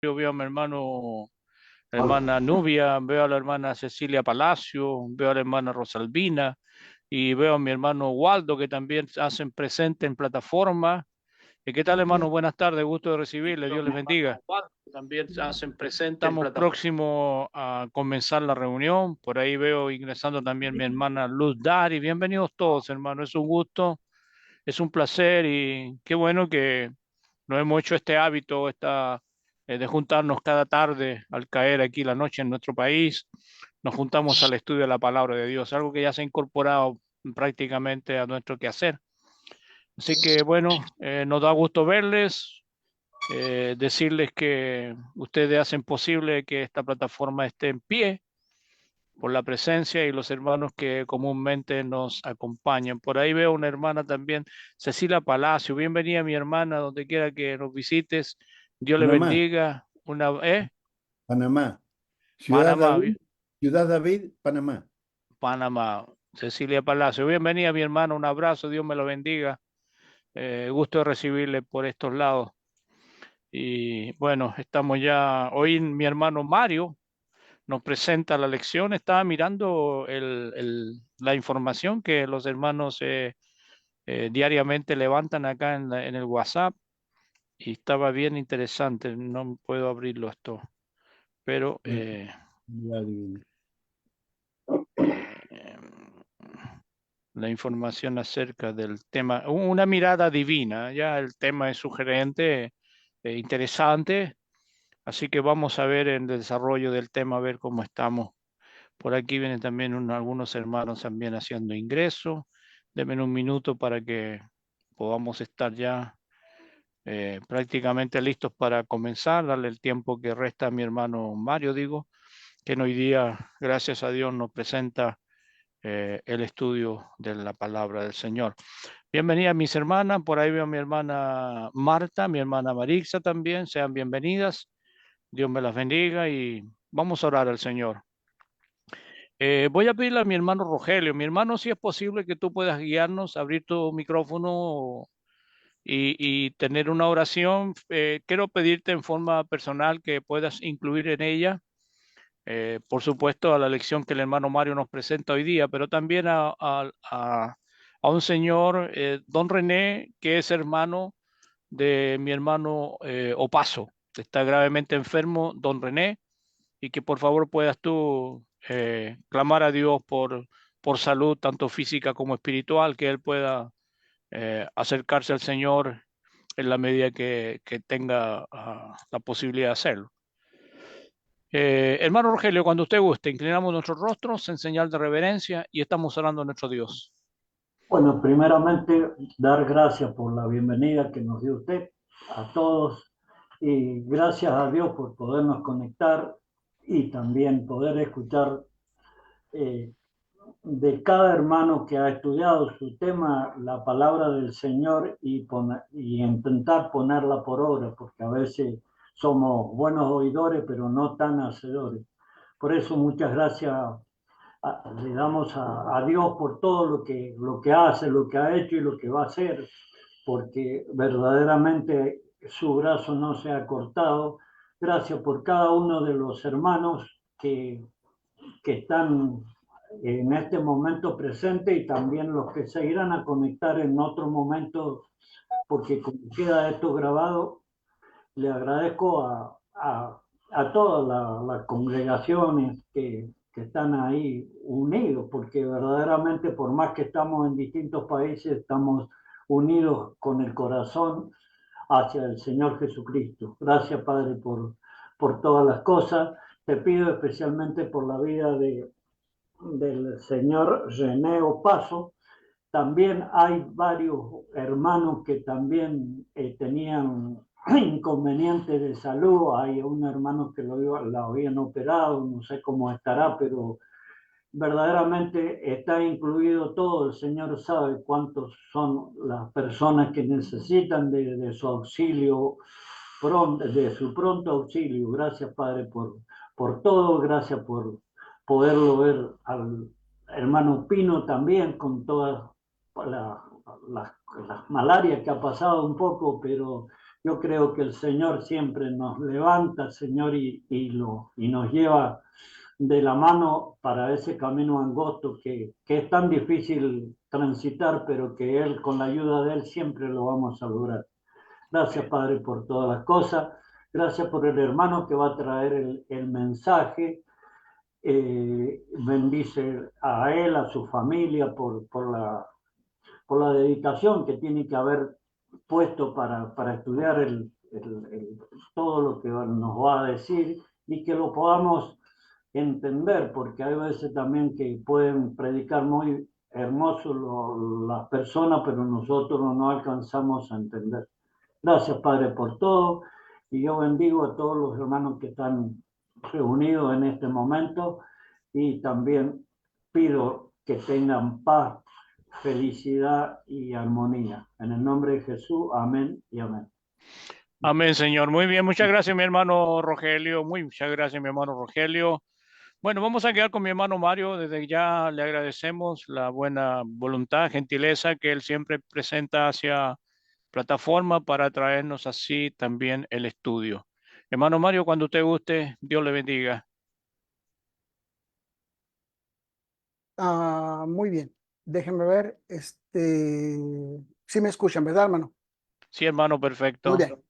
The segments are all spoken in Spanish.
Yo veo a mi hermano, la hermana Nubia, veo a la hermana Cecilia Palacio, veo a la hermana Rosalvina y veo a mi hermano Waldo que también se hacen presente en plataforma. ¿Qué tal, hermano? Buenas tardes, gusto de recibirle, Dios les bendiga. También se hacen presentes. Estamos próximos a comenzar la reunión. Por ahí veo ingresando también mi hermana Luz Dari. Bienvenidos todos, hermano. Es un gusto, es un placer y qué bueno que nos hemos hecho este hábito de juntarnos cada tarde al caer aquí la noche en nuestro país. Nos juntamos al estudio de la palabra de Dios, algo que ya se ha incorporado prácticamente a nuestro quehacer. Así que bueno, nos da gusto verles, decirles que ustedes hacen posible que esta plataforma esté en pie por la presencia y los hermanos que comúnmente nos acompañan. Por ahí veo una hermana también, Cecilia Palacio. Bienvenida, mi hermana, donde quiera que nos visites. Dios le Panamá, bendiga. Panamá, Ciudad Panamá, David, Ciudad David, Panamá. Panamá. Cecilia Palacio. Bienvenida, mi hermana. Un abrazo. Dios me lo bendiga. Gusto de recibirle por estos lados. Y bueno, estamos ya. Hoy mi hermano Mario nos presenta la lección. Estaba mirando la información que los hermanos diariamente levantan acá en el WhatsApp y estaba bien interesante. No puedo abrirlo esto, pero eh, Ciudad Divina. eh, la información acerca del tema, una mirada divina. Ya el tema es sugerente, interesante, así que vamos a ver en el desarrollo del tema, a ver cómo estamos. Por aquí vienen también algunos hermanos también haciendo ingreso. Denme un minuto para que podamos estar ya prácticamente listos para comenzar, darle el tiempo que resta a mi hermano Mario, digo, que hoy día, gracias a Dios, nos presenta el estudio de la palabra del Señor. Bienvenidas mis hermanas, por ahí veo a mi hermana Marta, mi hermana Marixa también, sean bienvenidas, Dios me las bendiga y vamos a orar al Señor. Voy a pedirle a mi hermano Rogelio, mi hermano, si es posible que tú puedas guiarnos, abrir tu micrófono y tener una oración. Quiero pedirte en forma personal que puedas incluir en ella, por supuesto, a la lección que el hermano Mario nos presenta hoy día, pero también a un señor, don René, que es hermano de mi hermano Opaso. Está gravemente enfermo, don René, y que por favor puedas tú clamar a Dios por salud, tanto física como espiritual, que él pueda acercarse al Señor en la medida que tenga la posibilidad de hacerlo. Hermano Rogelio, cuando usted guste, inclinamos nuestros rostros en señal de reverencia y estamos orando a nuestro Dios. Bueno, primeramente dar gracias por la bienvenida que nos dio usted a todos y gracias a Dios por podernos conectar y también poder escuchar eh, de cada hermano que ha estudiado su tema la palabra del Señor y intentar ponerla por obra, porque a veces somos buenos oidores pero no tan hacedores. Por eso muchas gracias le damos a Dios por todo lo que hace, lo que ha hecho y lo que va a hacer, porque verdaderamente su brazo no se ha cortado. Gracias por cada uno de los hermanos que están en este momento presente y también los que se irán a conectar en otro momento, porque como queda esto grabado, le agradezco a todas las congregaciones que están ahí unidos, porque verdaderamente por más que estamos en distintos países, estamos unidos con el corazón hacia el Señor Jesucristo. Gracias, Padre, por todas las cosas. Te pido especialmente por la vida del señor René Opaso. También hay varios hermanos que también tenían inconvenientes de salud. Hay un hermano que la habían operado, no sé cómo estará, pero verdaderamente está incluido todo. El Señor sabe cuántos son las personas que necesitan de su auxilio, de su pronto auxilio. Gracias, Padre, por todo. Gracias por poderlo ver al hermano Pino también con todas la, las malarias que ha pasado un poco, pero Yo creo que el Señor siempre nos levanta, Señor, y nos lleva de la mano para ese camino angosto que es tan difícil transitar, pero que Él, con la ayuda de Él, siempre lo vamos a lograr. Gracias, Padre, por todas las cosas. Gracias por el hermano que va a traer el mensaje. Bendice a él, a su familia, por la dedicación que tiene que haber puesto para estudiar todo lo que nos va a decir y que lo podamos entender, porque hay veces también que pueden predicar muy hermoso las personas, pero nosotros no alcanzamos a entender. Gracias, Padre, por todo, y yo bendigo a todos los hermanos que están reunidos en este momento, y también pido que tengan paz, felicidad y armonía. En el nombre de Jesús, amén y amén. Amén, Señor. Muy bien, muchas gracias, mi hermano Rogelio. Muchas gracias, mi hermano Rogelio. Bueno, vamos a quedar con mi hermano Mario. Desde ya le agradecemos la buena voluntad, gentileza que él siempre presenta hacia plataforma para traernos así también el estudio. Hermano Mario, cuando usted guste, Dios le bendiga. Muy bien. Déjenme ver. Sí me escuchan, ¿verdad, hermano? Sí, hermano, perfecto. Muy bien.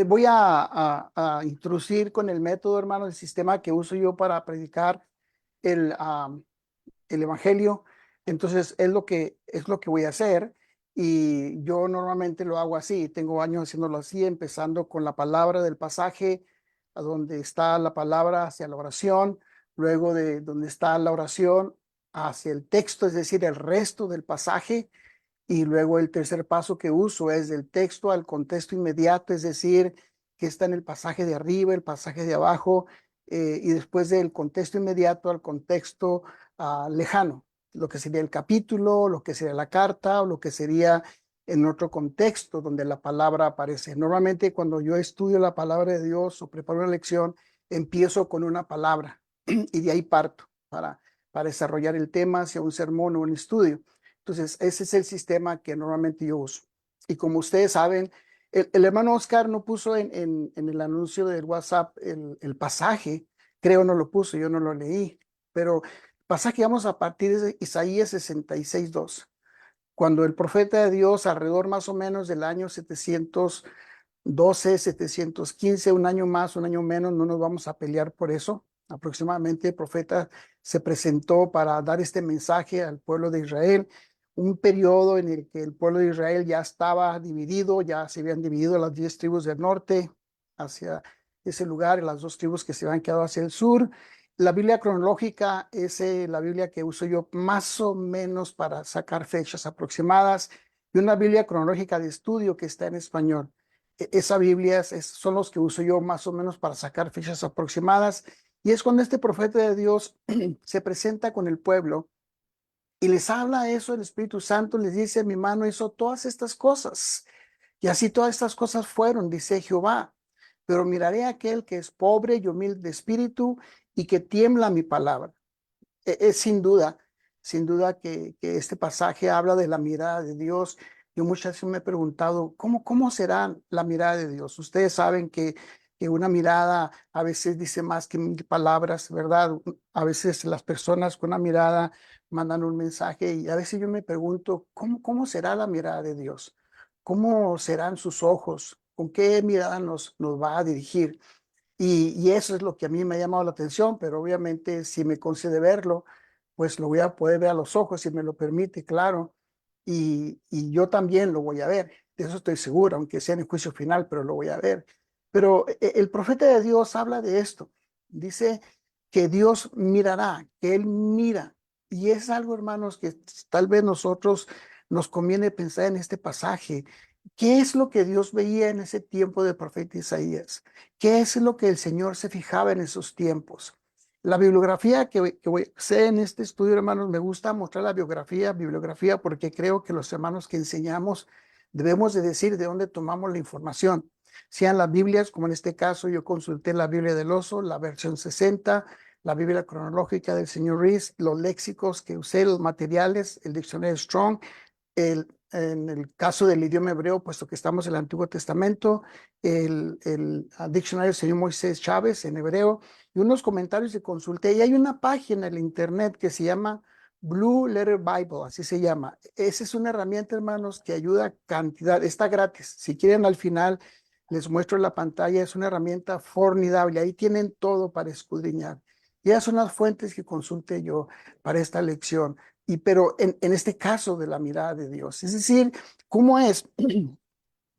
Voy a introducir con el método, hermano, el sistema que uso yo para predicar el evangelio. Entonces, es lo que voy a hacer. Y yo normalmente lo hago así. Tengo años haciéndolo así, empezando con la palabra del pasaje, a donde está la palabra hacia la oración, luego de donde está la oración hacia el texto, es decir, el resto del pasaje. Y luego el tercer paso que uso es del texto al contexto inmediato, es decir, que está en el pasaje de arriba, el pasaje de abajo, y después del contexto inmediato al contexto lejano, lo que sería el capítulo, lo que sería la carta o lo que sería en otro contexto donde la palabra aparece. Normalmente cuando yo estudio la palabra de Dios o preparo una lección, empiezo con una palabra y de ahí parto para desarrollar el tema, sea un sermón o un estudio. Entonces, ese es el sistema que normalmente yo uso. Y como ustedes saben, el hermano Oscar no puso en el anuncio del WhatsApp el pasaje, creo no lo puso, yo no lo leí, pero el pasaje vamos a partir de Isaías 66:2, cuando el profeta de Dios, alrededor más o menos del año 712, 715, un año más, un año menos, no nos vamos a pelear por eso. Aproximadamente el profeta se presentó para dar este mensaje al pueblo de Israel, un periodo en el que el pueblo de Israel ya estaba dividido, ya se habían dividido las 10 tribus del norte hacia ese lugar, las 2 tribus que se habían quedado hacia el sur. La Biblia cronológica es la Biblia que uso yo más o menos para sacar fechas aproximadas, y una Biblia cronológica de estudio que está en español. Esa Biblia son los que uso yo más o menos para sacar fechas aproximadas, y es cuando este profeta de Dios se presenta con el pueblo y les habla eso. El Espíritu Santo les dice: mi mano hizo todas estas cosas, y así todas estas cosas fueron, dice Jehová. Pero miraré a aquel que es pobre y humilde de espíritu y que tiembla mi palabra. Es sin duda que este pasaje habla de la mirada de Dios. Yo muchas veces me he preguntado, ¿cómo será la mirada de Dios? Ustedes saben que una mirada a veces dice más que 1000 palabras, ¿verdad? A veces las personas con una mirada mandan un mensaje, y a veces yo me pregunto, ¿cómo será la mirada de Dios? ¿Cómo serán sus ojos? ¿Con qué mirada nos va a dirigir? Y eso es lo que a mí me ha llamado la atención, pero obviamente si me concede verlo, pues lo voy a poder ver a los ojos, si me lo permite, claro, y yo también lo voy a ver, de eso estoy seguro, aunque sea en el juicio final, pero lo voy a ver. Pero el profeta de Dios habla de esto, dice que Dios mirará, que Él mira, y es algo, hermanos, que tal vez nosotros nos conviene pensar en este pasaje. ¿Qué es lo que Dios veía en ese tiempo del profeta Isaías? ¿Qué es lo que el Señor se fijaba en esos tiempos? La bibliografía que voy a hacer en este estudio, hermanos, me gusta mostrar la bibliografía, porque creo que los hermanos que enseñamos debemos de decir de dónde tomamos la información. Sean las Biblias, como en este caso yo consulté la Biblia del Oso, la versión 60, la Biblia cronológica del señor Rees, los léxicos que usé, los materiales, el diccionario Strong, el en el caso del idioma hebreo, puesto que estamos en el Antiguo Testamento, el diccionario del señor Moisés Chávez en hebreo, y unos comentarios que consulté, y hay una página en el internet que se llama Blue Letter Bible, así se llama. Esa es una herramienta, hermanos, que ayuda cantidad, está gratis. Si quieren, al final les muestro la pantalla, es una herramienta formidable, ahí tienen todo para escudriñar. Y esas son las fuentes que consulté yo para esta lección. Pero en este caso de la mirada de Dios, es decir, ¿cómo es?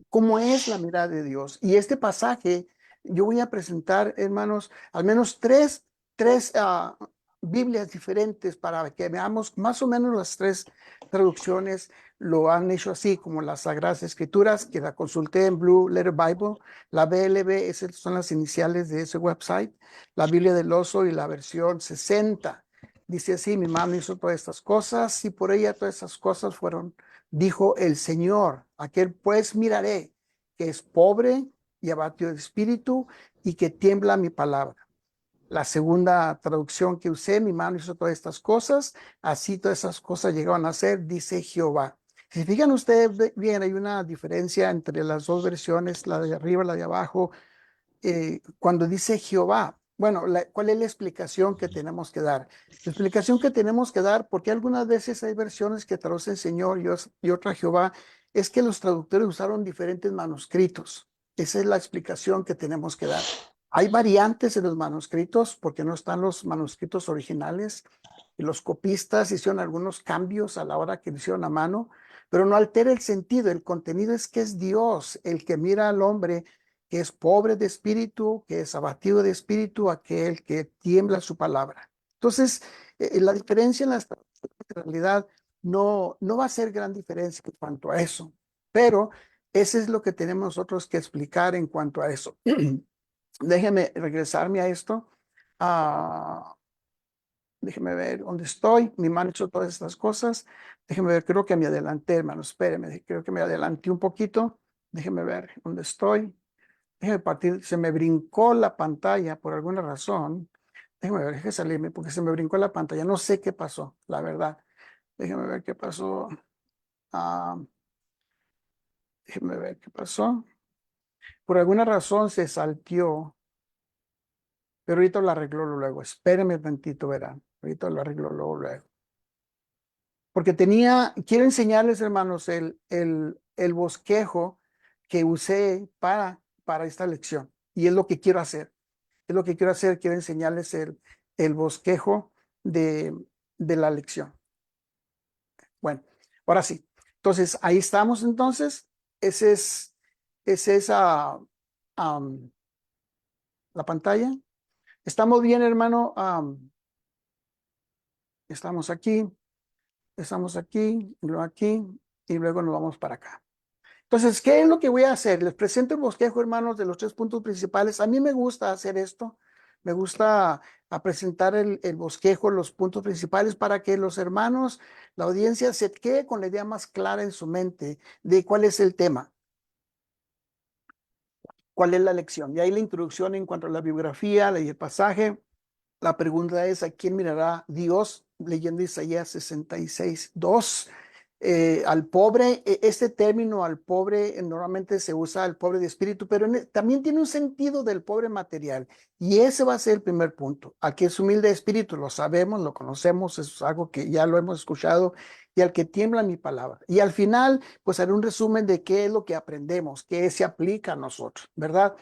¿Cómo es la mirada de Dios? Y este pasaje, yo voy a presentar, hermanos, al menos tres Biblias diferentes para que veamos más o menos las tres traducciones lo han hecho así, como las Sagradas Escrituras, que la consulté en Blue Letter Bible, la BLB, esas son las iniciales de ese website, la Biblia del Oso y la versión 60. Dice así, mi mano hizo todas estas cosas y por ella todas esas cosas fueron, dijo el Señor, aquel pues miraré, que es pobre y abatido de espíritu y que tiembla mi palabra. La segunda traducción que usé, mi mano hizo todas estas cosas, así todas esas cosas llegaron a ser, dice Jehová. Si fijan ustedes bien, hay una diferencia entre las dos versiones, la de arriba y la de abajo, cuando dice Jehová. Bueno, ¿cuál es la explicación que tenemos que dar? La explicación que tenemos que dar, porque algunas veces hay versiones que traducen Señor y otra Jehová, es que los traductores usaron diferentes manuscritos. Esa es la explicación que tenemos que dar. Hay variantes en los manuscritos porque no están los manuscritos originales y los copistas hicieron algunos cambios a la hora que lo hicieron a mano, pero no altera el sentido. El contenido es que es Dios el que mira al hombre que es pobre de espíritu, que es abatido de espíritu, aquel que tiembla su palabra. Entonces, la diferencia en en realidad no va a ser gran diferencia en cuanto a eso, pero eso es lo que tenemos nosotros que explicar en cuanto a eso. Déjeme regresarme a esto. Déjeme ver dónde estoy. Mi mano hizo todas estas cosas. Déjeme ver, creo que me adelanté, hermano. Espéreme, creo que me adelanté un poquito. Déjeme ver dónde estoy. Déjeme partir, se me brincó la pantalla por alguna razón. Déjeme ver, déjeme salirme porque se me brincó la pantalla. No sé qué pasó, la verdad. Déjeme ver qué pasó. Ah, déjeme ver qué pasó. Por alguna razón se salteó, pero ahorita lo arregló luego. Espéreme tantito, verán. Ahorita lo arregló luego. Porque quiero enseñarles, hermanos, el bosquejo que usé para esta lección. Y es lo que quiero hacer. Es lo que quiero hacer, quiero enseñarles el bosquejo de la lección. Bueno, ahora sí. Entonces, ahí estamos entonces. Esa es la pantalla. ¿Estamos bien, hermano? Estamos aquí, luego aquí, y luego nos vamos para acá. Entonces, ¿qué es lo que voy a hacer? Les presento el bosquejo, hermanos, de los tres puntos principales. A mí me gusta hacer esto. Me gusta presentar el bosquejo, los puntos principales, para que los hermanos, la audiencia, se quede con la idea más clara en su mente de cuál es el tema, cuál es la lección. Y ahí la introducción en cuanto a la biografía, el pasaje. La pregunta es, ¿a quién mirará Dios? Leyendo Isaías 66:2. Al pobre, este término al pobre normalmente se usa al pobre de espíritu, pero también tiene un sentido del pobre material. Y ese va a ser el primer punto. Al que es humilde de espíritu, lo sabemos, lo conocemos, es algo que ya lo hemos escuchado, y al que tiembla mi palabra. Y al final, pues haré un resumen de qué es lo que aprendemos, qué se aplica a nosotros, ¿verdad?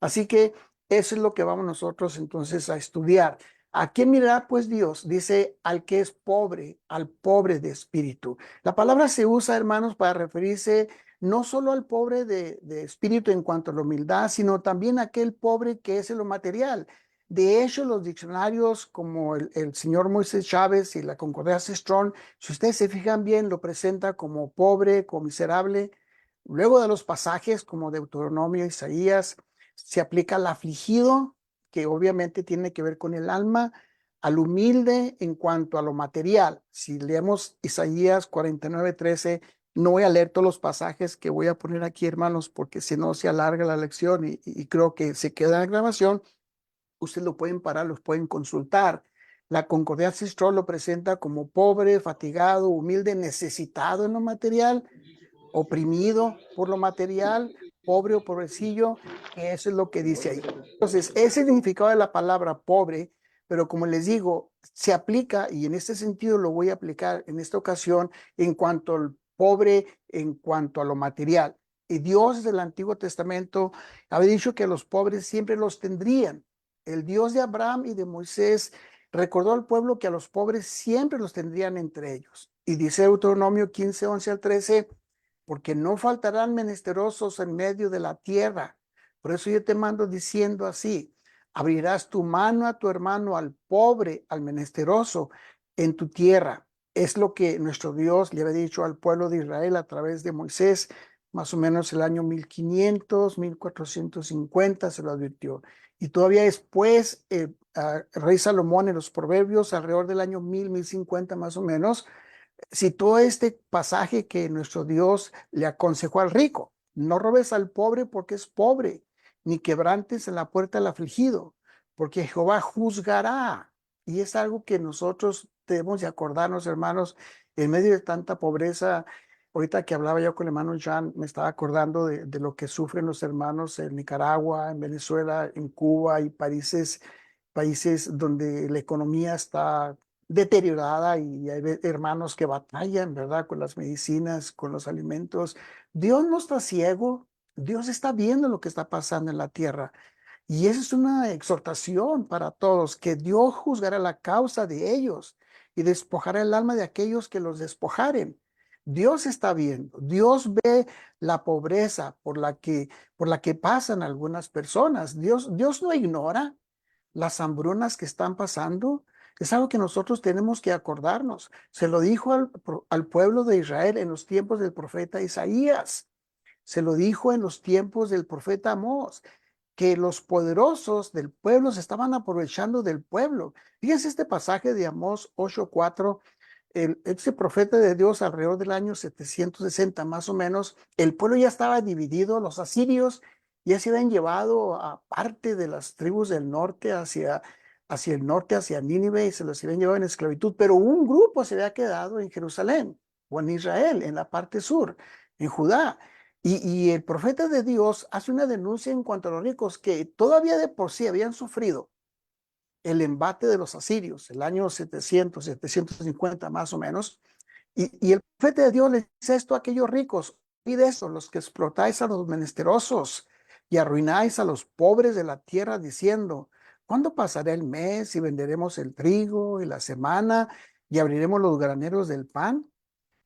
Así que eso es lo que vamos nosotros entonces a estudiar. ¿A quién mirará pues Dios? Dice al que es pobre, al pobre de espíritu. La palabra se usa, hermanos, para referirse no solo al pobre de espíritu en cuanto a la humildad, sino también a aquel pobre que es en lo material. De hecho, los diccionarios como el señor Moisés Chávez y la Concordancia Strong, si ustedes se fijan bien, lo presenta como pobre, como miserable. Luego de los pasajes como Deuteronomio, Isaías, se aplica al afligido, que obviamente tiene que ver con el alma, al humilde en cuanto a lo material. Si leemos Isaías 49:13, no voy a leer todos los pasajes que voy a poner aquí, hermanos, porque si no se alarga la lección y creo que se queda en la grabación. Ustedes lo pueden parar, los pueden consultar. La concordancia Strauss lo presenta como pobre, fatigado, humilde, necesitado en lo material, oprimido por lo material, pobre o pobrecillo, que eso es lo que dice ahí. Entonces, ese significado de la palabra pobre, pero como les digo, se aplica, y en este sentido lo voy a aplicar en esta ocasión, en cuanto al pobre, en cuanto a lo material. Y Dios del Antiguo Testamento había dicho que los pobres siempre los tendrían. El Dios de Abraham y de Moisés recordó al pueblo que a los pobres siempre los tendrían entre ellos. Y dice Deuteronomio 15, 11 al 13, porque no faltarán menesterosos en medio de la tierra. Por eso yo te mando diciendo así, abrirás tu mano a tu hermano, al pobre, al menesteroso en tu tierra. Es lo que nuestro Dios le había dicho al pueblo de Israel a través de Moisés, más o menos el año 1500, 1450 se lo advirtió. Y todavía después, rey Salomón en los Proverbios, alrededor del año 1050 más o menos, citó este pasaje que nuestro Dios le aconsejó al rico: no robes al pobre porque es pobre, ni quebrantes en la puerta al afligido, porque Jehová juzgará. Y es algo que nosotros debemos de acordarnos, hermanos, en medio de tanta pobreza. Ahorita que hablaba yo con el hermano Jean, me estaba acordando de lo que sufren los hermanos en Nicaragua, en Venezuela, en Cuba y países donde la economía está deteriorada, y hay hermanos que batallan, ¿verdad? Con las medicinas, con los alimentos. Dios no está ciego, Dios está viendo lo que está pasando en la tierra. Y esa es una exhortación para todos, que Dios juzgará la causa de ellos y despojará el alma de aquellos que los despojaren. Dios está viendo, Dios ve la pobreza por la que pasan algunas personas. Dios no ignora las hambrunas que están pasando. Es algo que nosotros tenemos que acordarnos. Se lo dijo al pueblo de Israel en los tiempos del profeta Isaías. Se lo dijo en los tiempos del profeta Amós, que los poderosos del pueblo se estaban aprovechando del pueblo. Fíjense este pasaje de Amós 8:4. Este profeta de Dios, alrededor del año 760 más o menos, el pueblo ya estaba dividido. Los asirios ya se habían llevado a parte de las tribus del norte hacia el norte, hacia Nínive, y se los habían llevado en esclavitud, pero un grupo se había quedado en Jerusalén o en Israel, en la parte sur, en Judá. Y el profeta de Dios hace una denuncia en cuanto a los ricos, que todavía de por sí habían sufrido el embate de los asirios, el año 700, 750 más o menos. Y el profeta de Dios le dice esto a aquellos ricos: y de eso, los que explotáis a los menesterosos y arruináis a los pobres de la tierra, diciendo: ¿cuándo pasará el mes y venderemos el trigo y la semana y abriremos los graneros del pan?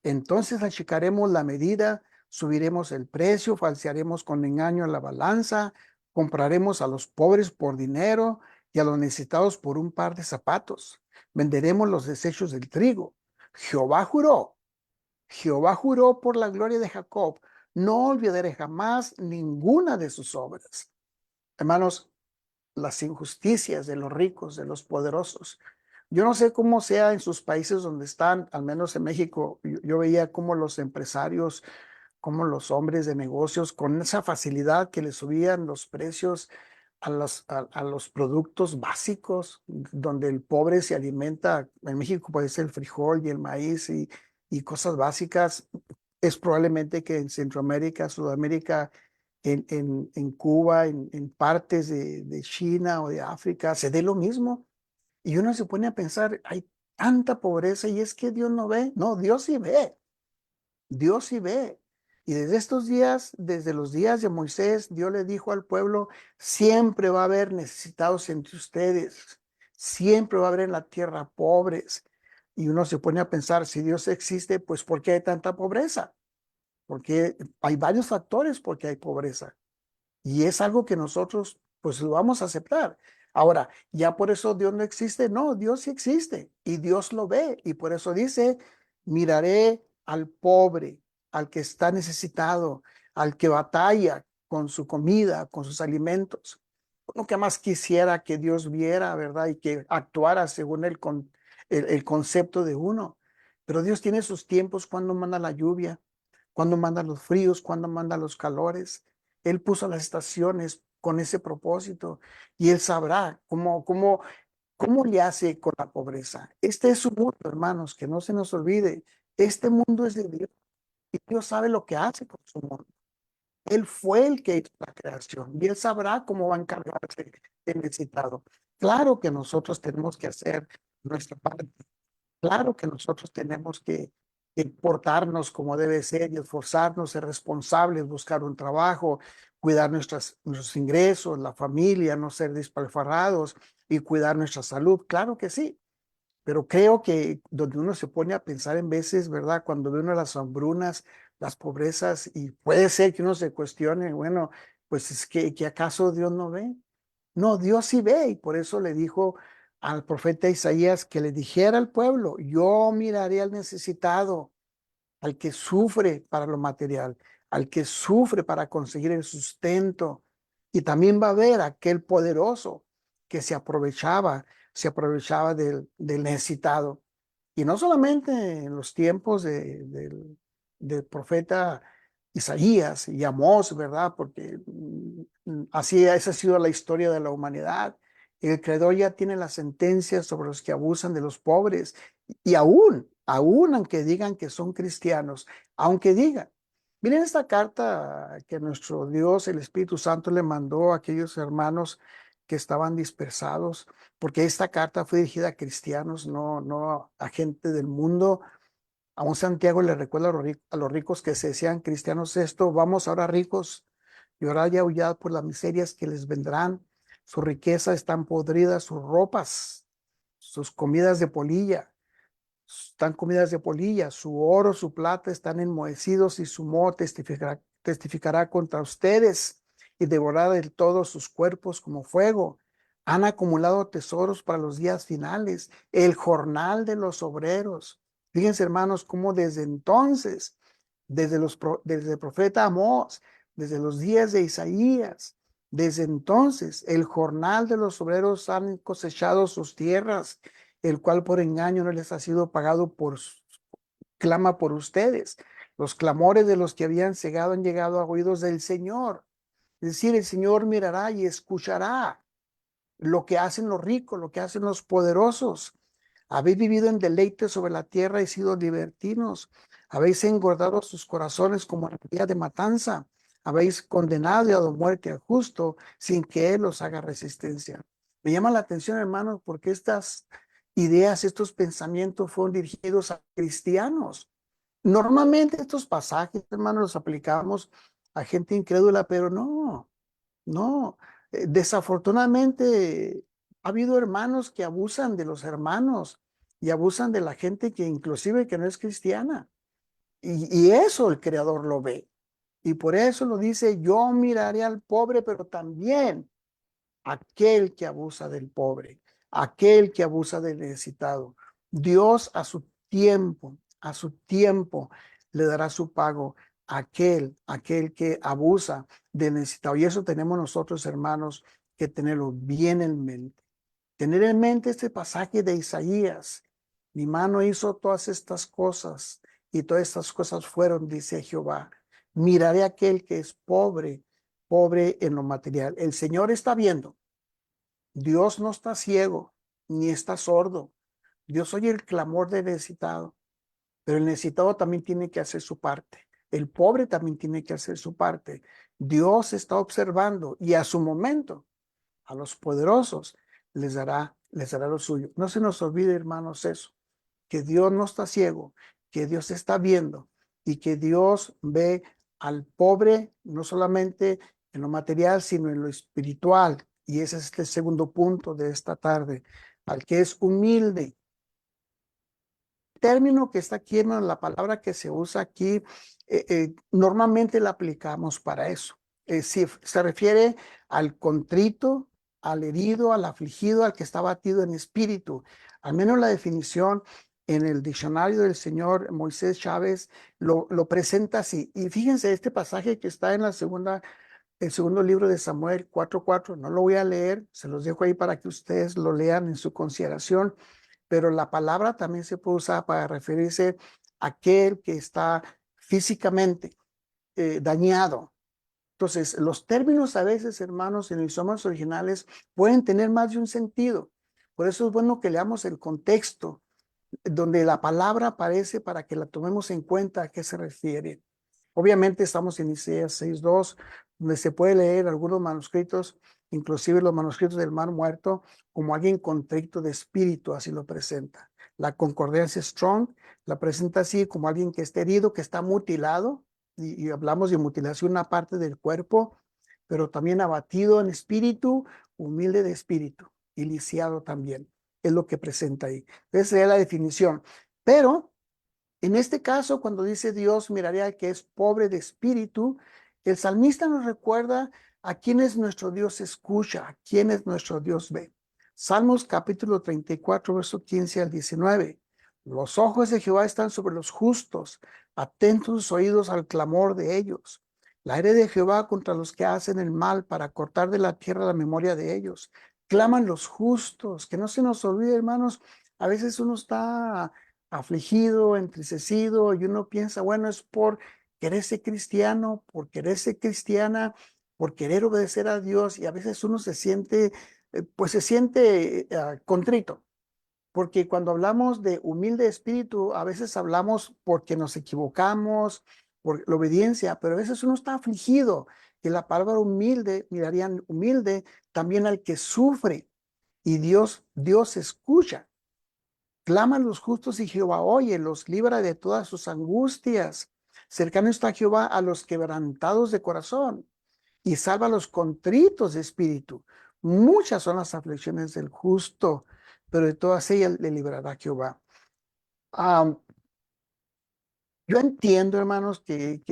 Entonces achicaremos la medida, subiremos el precio, falsearemos con engaño la balanza, compraremos a los pobres por dinero y a los necesitados por un par de zapatos. Venderemos los desechos del trigo. Jehová juró por la gloria de Jacob: no olvidaré jamás ninguna de sus obras. Hermanos, las injusticias de los ricos, de los poderosos. Yo no sé cómo sea en sus países donde están, al menos en México, yo veía cómo los empresarios, como los hombres de negocios, con esa facilidad que le subían los precios a los productos básicos, donde el pobre se alimenta. En México puede ser el frijol y el maíz y cosas básicas. Es probablemente que en Centroamérica, Sudamérica, en Cuba, en partes de China o de África, se dé lo mismo. Y uno se pone a pensar: hay tanta pobreza, y es que Dios no ve. No, Dios sí ve. Dios sí ve. Y desde estos días, desde los días de Moisés, Dios le dijo al pueblo: siempre va a haber necesitados entre ustedes, siempre va a haber en la tierra pobres. Y uno se pone a pensar: si Dios existe, pues ¿por qué hay tanta pobreza? Porque hay varios factores porque hay pobreza. Y es algo que nosotros pues lo vamos a aceptar. Ahora, ¿ya por eso Dios no existe? No, Dios sí existe y Dios lo ve. Y por eso dice: miraré al pobre, al que está necesitado, al que batalla con su comida, con sus alimentos. Uno que más quisiera que Dios viera, ¿verdad? Y que actuara según el concepto de uno. Pero Dios tiene sus tiempos: cuando manda la lluvia, cuando manda los fríos, cuando manda los calores. Él puso las estaciones con ese propósito, y Él sabrá cómo ¿Cómo le hace con la pobreza? Este es su mundo, hermanos, que no se nos olvide. Este mundo es de Dios y Dios sabe lo que hace con su mundo. Él fue el que hizo la creación y Él sabrá cómo va a encargarse del necesitado. Claro que nosotros tenemos que hacer nuestra parte. Claro que nosotros tenemos que portarnos como debe ser y esforzarnos, ser responsables, buscar un trabajo, cuidar nuestros ingresos, la familia, no ser despilfarrados y cuidar nuestra salud. Claro que sí. Pero creo que donde uno se pone a pensar en veces, ¿verdad? Cuando ve uno las hambrunas, las pobrezas, y puede ser que uno se cuestione, bueno, pues es que ¿acaso Dios no ve? No, Dios sí ve, y por eso le dijo al profeta Isaías que le dijera al pueblo, yo miraré al necesitado, al que sufre para lo material, al que sufre para conseguir el sustento. Y también va a haber aquel poderoso que se aprovechaba del necesitado. Y no solamente en los tiempos del profeta Isaías y Amós, ¿verdad? Porque así esa ha sido la historia de la humanidad. El creador ya tiene la sentencia sobre los que abusan de los pobres y aún aunque digan que son cristianos, aunque digan, miren esta carta que nuestro Dios, el Espíritu Santo, le mandó a aquellos hermanos que estaban dispersados, porque esta carta fue dirigida a cristianos, no a gente del mundo. Aún Santiago le recuerda a los ricos que se decían cristianos esto, vamos ahora ricos, llorad y aullad por las miserias que les vendrán, sus riquezas están podridas, sus ropas, sus comidas de polilla están comidas de polilla, su oro, su plata están enmohecidos y su moho testificará contra ustedes y devorará del todo sus cuerpos como fuego. Han acumulado tesoros para los días finales, el jornal de los obreros. Fíjense, hermanos, cómo desde entonces, desde el profeta Amós, desde los días de Isaías, desde entonces, el jornal de los obreros han cosechado sus tierras, el cual por engaño no les ha sido pagado clama por ustedes. Los clamores de los que habían cegado han llegado a oídos del Señor. Es decir, el Señor mirará y escuchará lo que hacen los ricos, lo que hacen los poderosos. Habéis vivido en deleite sobre la tierra y sido libertinos. Habéis engordado sus corazones como en el día de matanza. Habéis condenado y dado muerte al justo sin que él os haga resistencia. Me llama la atención, hermanos, porque estas ideas, estos pensamientos fueron dirigidos a cristianos. Normalmente estos pasajes, hermanos, los aplicamos a gente incrédula, pero no. Desafortunadamente ha habido hermanos que abusan de los hermanos y abusan de la gente que inclusive que no es cristiana. Y eso el Creador lo ve. Y por eso lo dice, yo miraré al pobre, pero también aquel que abusa del pobre, aquel que abusa del necesitado. Dios a su tiempo le dará su pago a aquel que abusa del necesitado. Y eso tenemos nosotros, hermanos, que tenerlo bien en mente. Tener en mente este pasaje de Isaías. Mi mano hizo todas estas cosas y todas estas cosas fueron, dice Jehová. Miraré a aquel que es pobre, pobre en lo material. El Señor está viendo. Dios no está ciego ni está sordo. Dios oye el clamor del necesitado, pero el necesitado también tiene que hacer su parte. El pobre también tiene que hacer su parte. Dios está observando y a su momento a los poderosos les dará lo suyo. No se nos olvide, hermanos, eso, que Dios no está ciego, que Dios está viendo y que Dios ve al pobre no solamente en lo material, sino en lo espiritual. Y ese es el segundo punto de esta tarde, al que es humilde. El término que está aquí, hermano, la palabra que se usa aquí, normalmente la aplicamos para eso. Si se refiere al contrito, al herido, al afligido, al que está batido en espíritu. Al menos la definición en el diccionario del señor Moisés Chávez lo presenta así. Y fíjense, este pasaje que está en el segundo libro de Samuel 4:4, no lo voy a leer, se los dejo ahí para que ustedes lo lean en su consideración, pero la palabra también se puede usar para referirse a aquel que está físicamente dañado. Entonces, los términos a veces, hermanos, en los idiomas originales pueden tener más de un sentido. Por eso es bueno que leamos el contexto donde la palabra aparece para que la tomemos en cuenta a qué se refiere. Obviamente estamos en Isaías 6:2, donde se puede leer algunos manuscritos, inclusive los manuscritos del Mar Muerto, como alguien contrito de espíritu, así lo presenta. La concordancia Strong la presenta así como alguien que está herido, que está mutilado, y hablamos de mutilación, una parte del cuerpo, pero también abatido en espíritu, humilde de espíritu y lisiado también. Es lo que presenta ahí. Esa es la definición. Pero en este caso, cuando dice Dios, miraré al que es pobre de espíritu, el salmista nos recuerda a quién es nuestro Dios escucha, a quién es nuestro Dios ve. Salmos capítulo 34, verso 15 al 19. Los ojos de Jehová están sobre los justos, atentos sus oídos al clamor de ellos. La ira de Jehová contra los que hacen el mal, para cortar de la tierra la memoria de ellos. Claman los justos, que no se nos olvide, hermanos, a veces uno está afligido, entristecido, y uno piensa, bueno, es por querer ser cristiano, por querer ser cristiana, por querer obedecer a Dios, y a veces uno se siente, pues se siente contrito, porque cuando hablamos de humilde espíritu, a veces hablamos porque nos equivocamos, por la obediencia, pero a veces uno está afligido, que la palabra humilde, mirarían humilde también al que sufre, y Dios escucha. Claman los justos y Jehová oye, los libra de todas sus angustias. Cercano está Jehová a los quebrantados de corazón y salva a los contritos de espíritu. Muchas son las aflicciones del justo, pero de todas ellas le librará Jehová. Yo entiendo, hermanos, que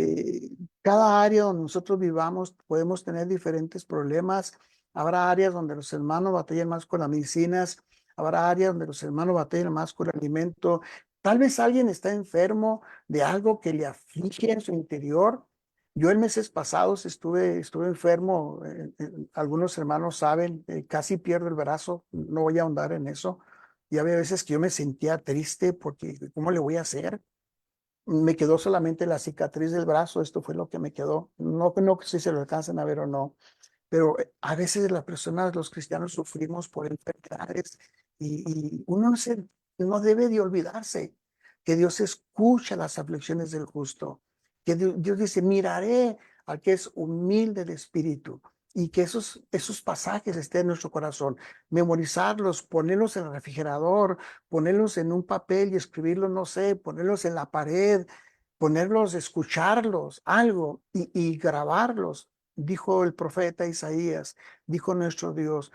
cada área donde nosotros vivamos podemos tener diferentes problemas. Habrá áreas donde los hermanos batallan más con las medicinas, habrá áreas donde los hermanos batallan más con el alimento. Tal vez alguien está enfermo de algo que le aflige en su interior. Yo en meses pasados estuve enfermo, algunos hermanos saben, casi pierdo el brazo, no voy a ahondar en eso. Y había veces que yo me sentía triste porque ¿cómo le voy a hacer? Me quedó solamente la cicatriz del brazo, esto fue lo que me quedó. No, no sé si se lo alcanzan a ver o no, pero a veces las personas, los cristianos, sufrimos por enfermedades y uno no debe de olvidarse que Dios escucha las aflicciones del justo, que Dios dice, miraré al que es humilde de espíritu, y que esos pasajes estén en nuestro corazón, memorizarlos, ponerlos en el refrigerador, ponerlos en un papel y escribirlos, no sé, ponerlos en la pared, ponerlos, escucharlos, algo, y grabarlos. Dijo el profeta Isaías, dijo nuestro Dios,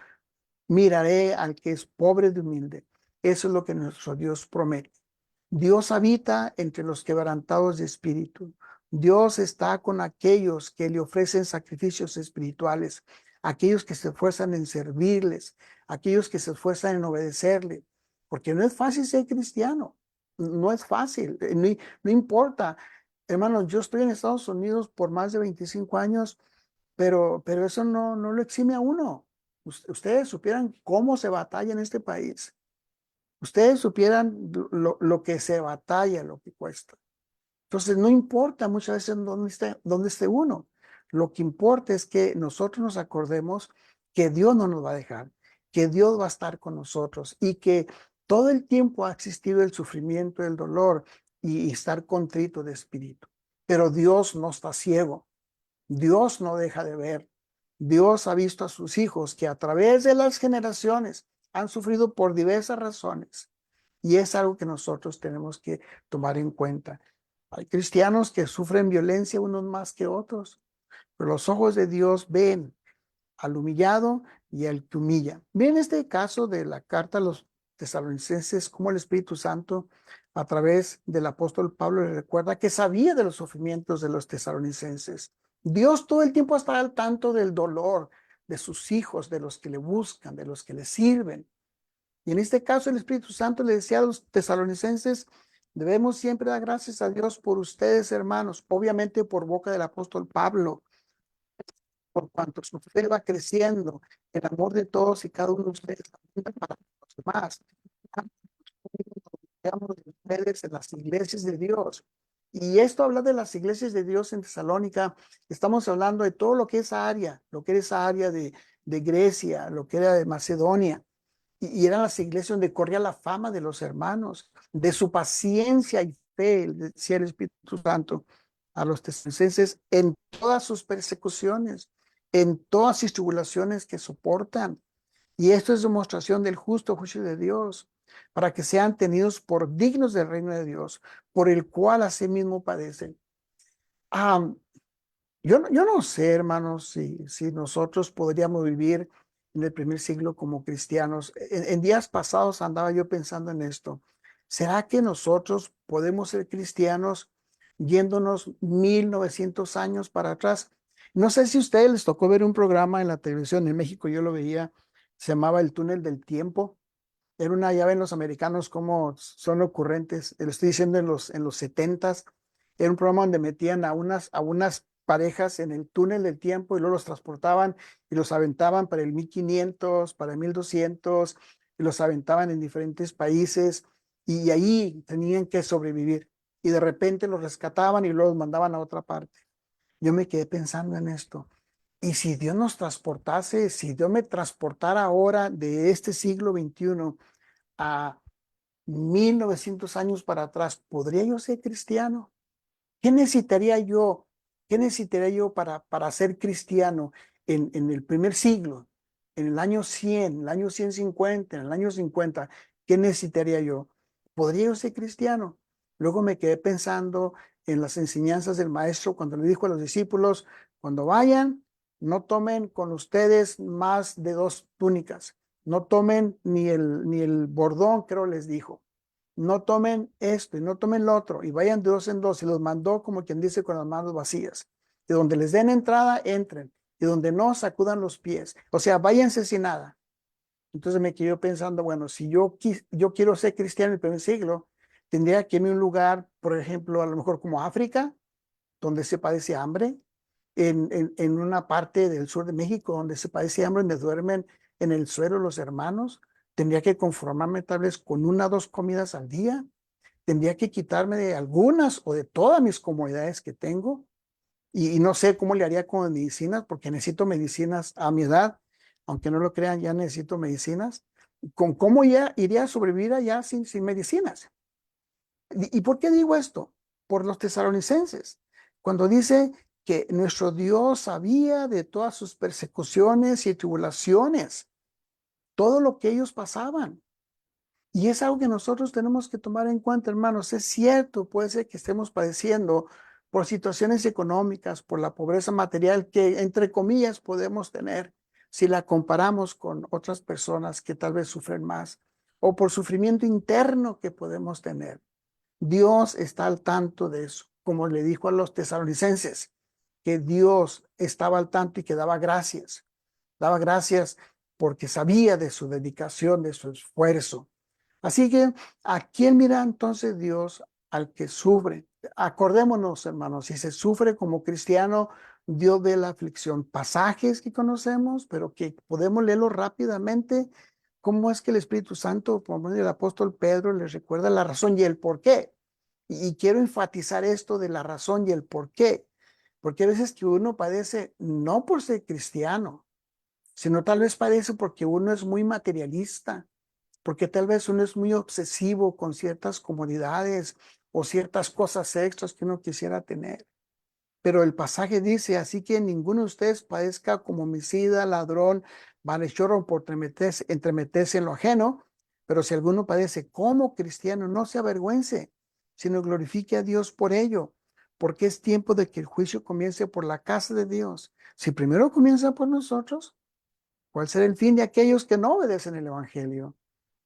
miraré al que es pobre de humilde. Eso es lo que nuestro Dios promete. Dios habita entre los quebrantados de espíritu. Dios está con aquellos que le ofrecen sacrificios espirituales, aquellos que se esfuerzan en servirles, aquellos que se esfuerzan en obedecerle, porque no es fácil ser cristiano, no es fácil, no importa. Hermanos, yo estoy en Estados Unidos por más de 25 años, pero eso no lo exime a uno. Ustedes supieran cómo se batalla en este país. Ustedes supieran lo que se batalla, lo que cuesta. Entonces, no importa muchas veces dónde esté uno. Lo que importa es que nosotros nos acordemos que Dios no nos va a dejar, que Dios va a estar con nosotros y que todo el tiempo ha existido el sufrimiento, el dolor y estar contrito de espíritu. Pero Dios no está ciego. Dios no deja de ver. Dios ha visto a sus hijos que a través de las generaciones han sufrido por diversas razones. Y es algo que nosotros tenemos que tomar en cuenta. Hay cristianos que sufren violencia unos más que otros, pero los ojos de Dios ven al humillado y al que humilla. Ven este caso de la carta a los tesalonicenses, como el Espíritu Santo, a través del apóstol Pablo, le recuerda que sabía de los sufrimientos de los tesalonicenses. Dios todo el tiempo está al tanto del dolor de sus hijos, de los que le buscan, de los que le sirven. Y en este caso el Espíritu Santo le decía a los tesalonicenses, debemos siempre dar gracias a Dios por ustedes, hermanos, obviamente por boca del apóstol Pablo, por cuanto su fe va creciendo, el amor de todos y cada uno de ustedes para los demás. De ustedes en las iglesias de Dios. Y esto habla de las iglesias de Dios en Tesalónica. Estamos hablando de todo lo que es área, lo que era esa área de Grecia, lo que era de Macedonia. y eran las iglesias donde corría la fama de los hermanos, de su paciencia y fe, decía el Espíritu Santo a los tesalonicenses en todas sus persecuciones, en todas sus tribulaciones que soportan. Y esto es demostración del justo juicio de Dios, para que sean tenidos por dignos del reino de Dios, por el cual asimismo padecen. Yo no sé, hermanos, si nosotros podríamos vivir en el primer siglo como cristianos. En días pasados andaba yo pensando en esto. ¿Será que nosotros podemos ser cristianos yéndonos 1900 años para atrás? No sé si a ustedes les tocó ver un programa en la televisión en México, yo lo veía, se llamaba El Túnel del Tiempo. Era una, ya ven los americanos cómo son ocurrentes, lo estoy diciendo en los 70s, era un programa donde metían a unas parejas en el túnel del tiempo y luego los transportaban y los aventaban para el 1500, para el 1200, y los aventaban en diferentes países y ahí tenían que sobrevivir. Y de repente los rescataban y luego los mandaban a otra parte. Yo me quedé pensando en esto. Y si Dios nos transportase, si Dios me transportara ahora de este siglo XXI a 1900 años para atrás, ¿podría yo ser cristiano? ¿Qué necesitaría yo? ¿Qué necesitaría yo para ser cristiano en el primer siglo, en el año 100, en el año 150, en el año 50? ¿Qué necesitaría yo? ¿Podría yo ser cristiano? Luego me quedé pensando en las enseñanzas del maestro cuando le dijo a los discípulos, cuando vayan, no tomen con ustedes más de 2 túnicas, no tomen ni el bordón, creo les dijo. No tomen esto y no tomen lo otro, y vayan de 2 en 2, y los mandó como quien dice con las manos vacías. De donde les den entrada, entren, y donde no, sacudan los pies. O sea, váyanse sin nada. Entonces me quedé pensando, bueno, si yo quiero ser cristiano en el primer siglo, tendría que irme a un lugar, por ejemplo, a lo mejor como África, donde se padece hambre, en una parte del sur de México donde se padece hambre, donde duermen en el suelo los hermanos. Tendría que conformarme tal vez con 1 o 2 comidas al día. Tendría que quitarme de algunas o de todas mis comodidades que tengo. Y no sé cómo le haría con medicinas, porque necesito medicinas a mi edad. Aunque no lo crean, ya necesito medicinas. ¿Con cómo ya iría a sobrevivir allá sin medicinas? ¿Y por qué digo esto? Por los tesalonicenses. Cuando dice que nuestro Dios sabía de todas sus persecuciones y tribulaciones, todo lo que ellos pasaban. Y es algo que nosotros tenemos que tomar en cuenta, hermanos. Es cierto, puede ser que estemos padeciendo por situaciones económicas, por la pobreza material que, entre comillas, podemos tener si la comparamos con otras personas que tal vez sufren más, o por sufrimiento interno que podemos tener. Dios está al tanto de eso, como le dijo a los tesalonicenses, que Dios estaba al tanto y que daba gracias. Daba gracias porque sabía de su dedicación, de su esfuerzo. Así que, ¿a quién mira entonces Dios? Al que sufre. Acordémonos, hermanos, si se sufre como cristiano, Dios ve la aflicción. Pasajes que conocemos, pero que podemos leerlo rápidamente. ¿Cómo es que el Espíritu Santo, como el apóstol Pedro, les recuerda la razón y el por qué? Y quiero enfatizar esto de la razón y el por qué. Porque a veces que uno padece no por ser cristiano, sino tal vez padece porque uno es muy materialista, porque tal vez uno es muy obsesivo con ciertas comodidades o ciertas cosas extras que uno quisiera tener. Pero el pasaje dice, así que ninguno de ustedes padezca como homicida, ladrón, malhechor por entremeterse en lo ajeno, pero si alguno padece como cristiano, no se avergüence, sino glorifique a Dios por ello, porque es tiempo de que el juicio comience por la casa de Dios. Si primero comienza por nosotros, ¿cuál será el fin de aquellos que no obedecen el Evangelio?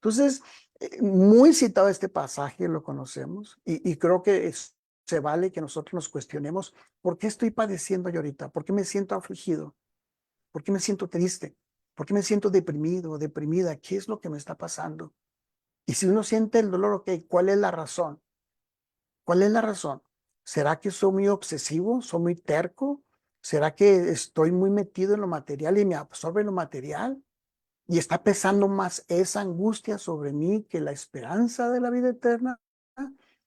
Entonces, muy citado este pasaje, lo conocemos, y creo que se vale que nosotros nos cuestionemos, ¿por qué estoy padeciendo yo ahorita? ¿Por qué me siento afligido? ¿Por qué me siento triste? ¿Por qué me siento deprimido o deprimida? ¿Qué es lo que me está pasando? Y si uno siente el dolor, ok, ¿cuál es la razón? ¿Cuál es la razón? ¿Será que soy muy obsesivo? ¿Soy muy terco? ¿Será que estoy muy metido en lo material y me absorbe lo material? Y está pesando más esa angustia sobre mí que la esperanza de la vida eterna,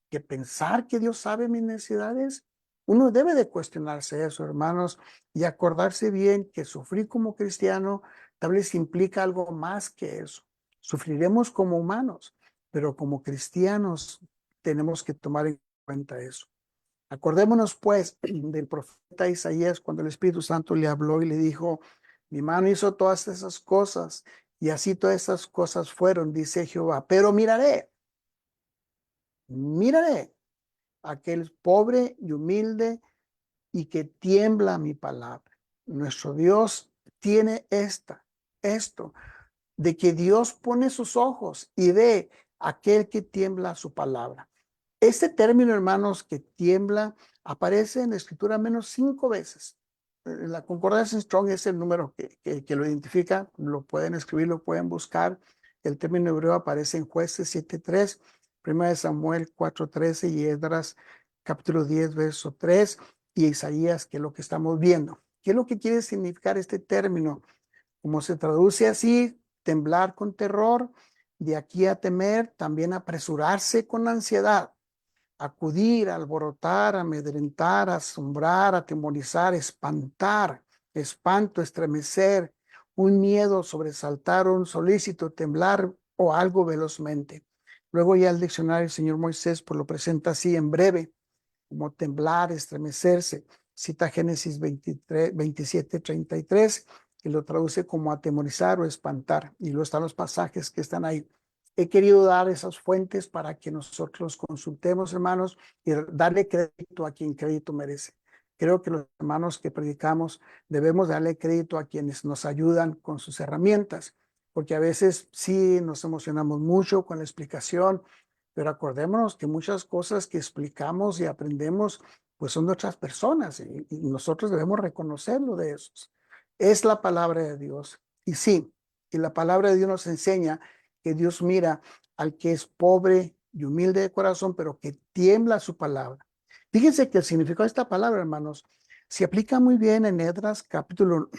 que pensar que Dios sabe mis necesidades. Uno debe de cuestionarse eso, hermanos, y acordarse bien que sufrir como cristiano tal vez implica algo más que eso. Sufriremos como humanos, pero como cristianos tenemos que tomar en cuenta eso. Acordémonos pues del profeta Isaías cuando el Espíritu Santo le habló y le dijo, mi mano hizo todas esas cosas y así todas esas cosas fueron, dice Jehová, pero miraré a aquel pobre y humilde y que tiembla mi palabra. Nuestro Dios tiene esto, de que Dios pone sus ojos y ve a aquel que tiembla su palabra. Este término, hermanos, que tiembla, aparece en la Escritura menos 5 veces. La concordancia Strong es el número que lo identifica, lo pueden escribir, lo pueden buscar. El término hebreo aparece en Jueces 7:3, 1 Samuel 4:13 y Esdras capítulo 10, verso 3 y Isaías, que es lo que estamos viendo. ¿Qué es lo que quiere significar este término? Como se traduce así, temblar con terror, de aquí a temer, también apresurarse con ansiedad, acudir, alborotar, amedrentar, asombrar, atemorizar, espantar, espanto, estremecer, un miedo, sobresaltar, un solícito, temblar o algo velozmente. Luego ya el diccionario del señor Moisés pues lo presenta así en breve, como temblar, estremecerse. Cita Génesis 27:33, que lo traduce como atemorizar o espantar. Y luego están los pasajes que están ahí. He querido dar esas fuentes para que nosotros consultemos, hermanos, y darle crédito a quien crédito merece. Creo que los hermanos que predicamos debemos darle crédito a quienes nos ayudan con sus herramientas, porque a veces sí nos emocionamos mucho con la explicación, pero acordémonos que muchas cosas que explicamos y aprendemos, pues son de otras personas y nosotros debemos reconocerlo de esos. Es la palabra de Dios. Y sí, y la palabra de Dios nos enseña que Dios mira al que es pobre y humilde de corazón, pero que tiembla su palabra. Fíjense que el significado de esta palabra, hermanos, se aplica muy bien en Esdras capítulo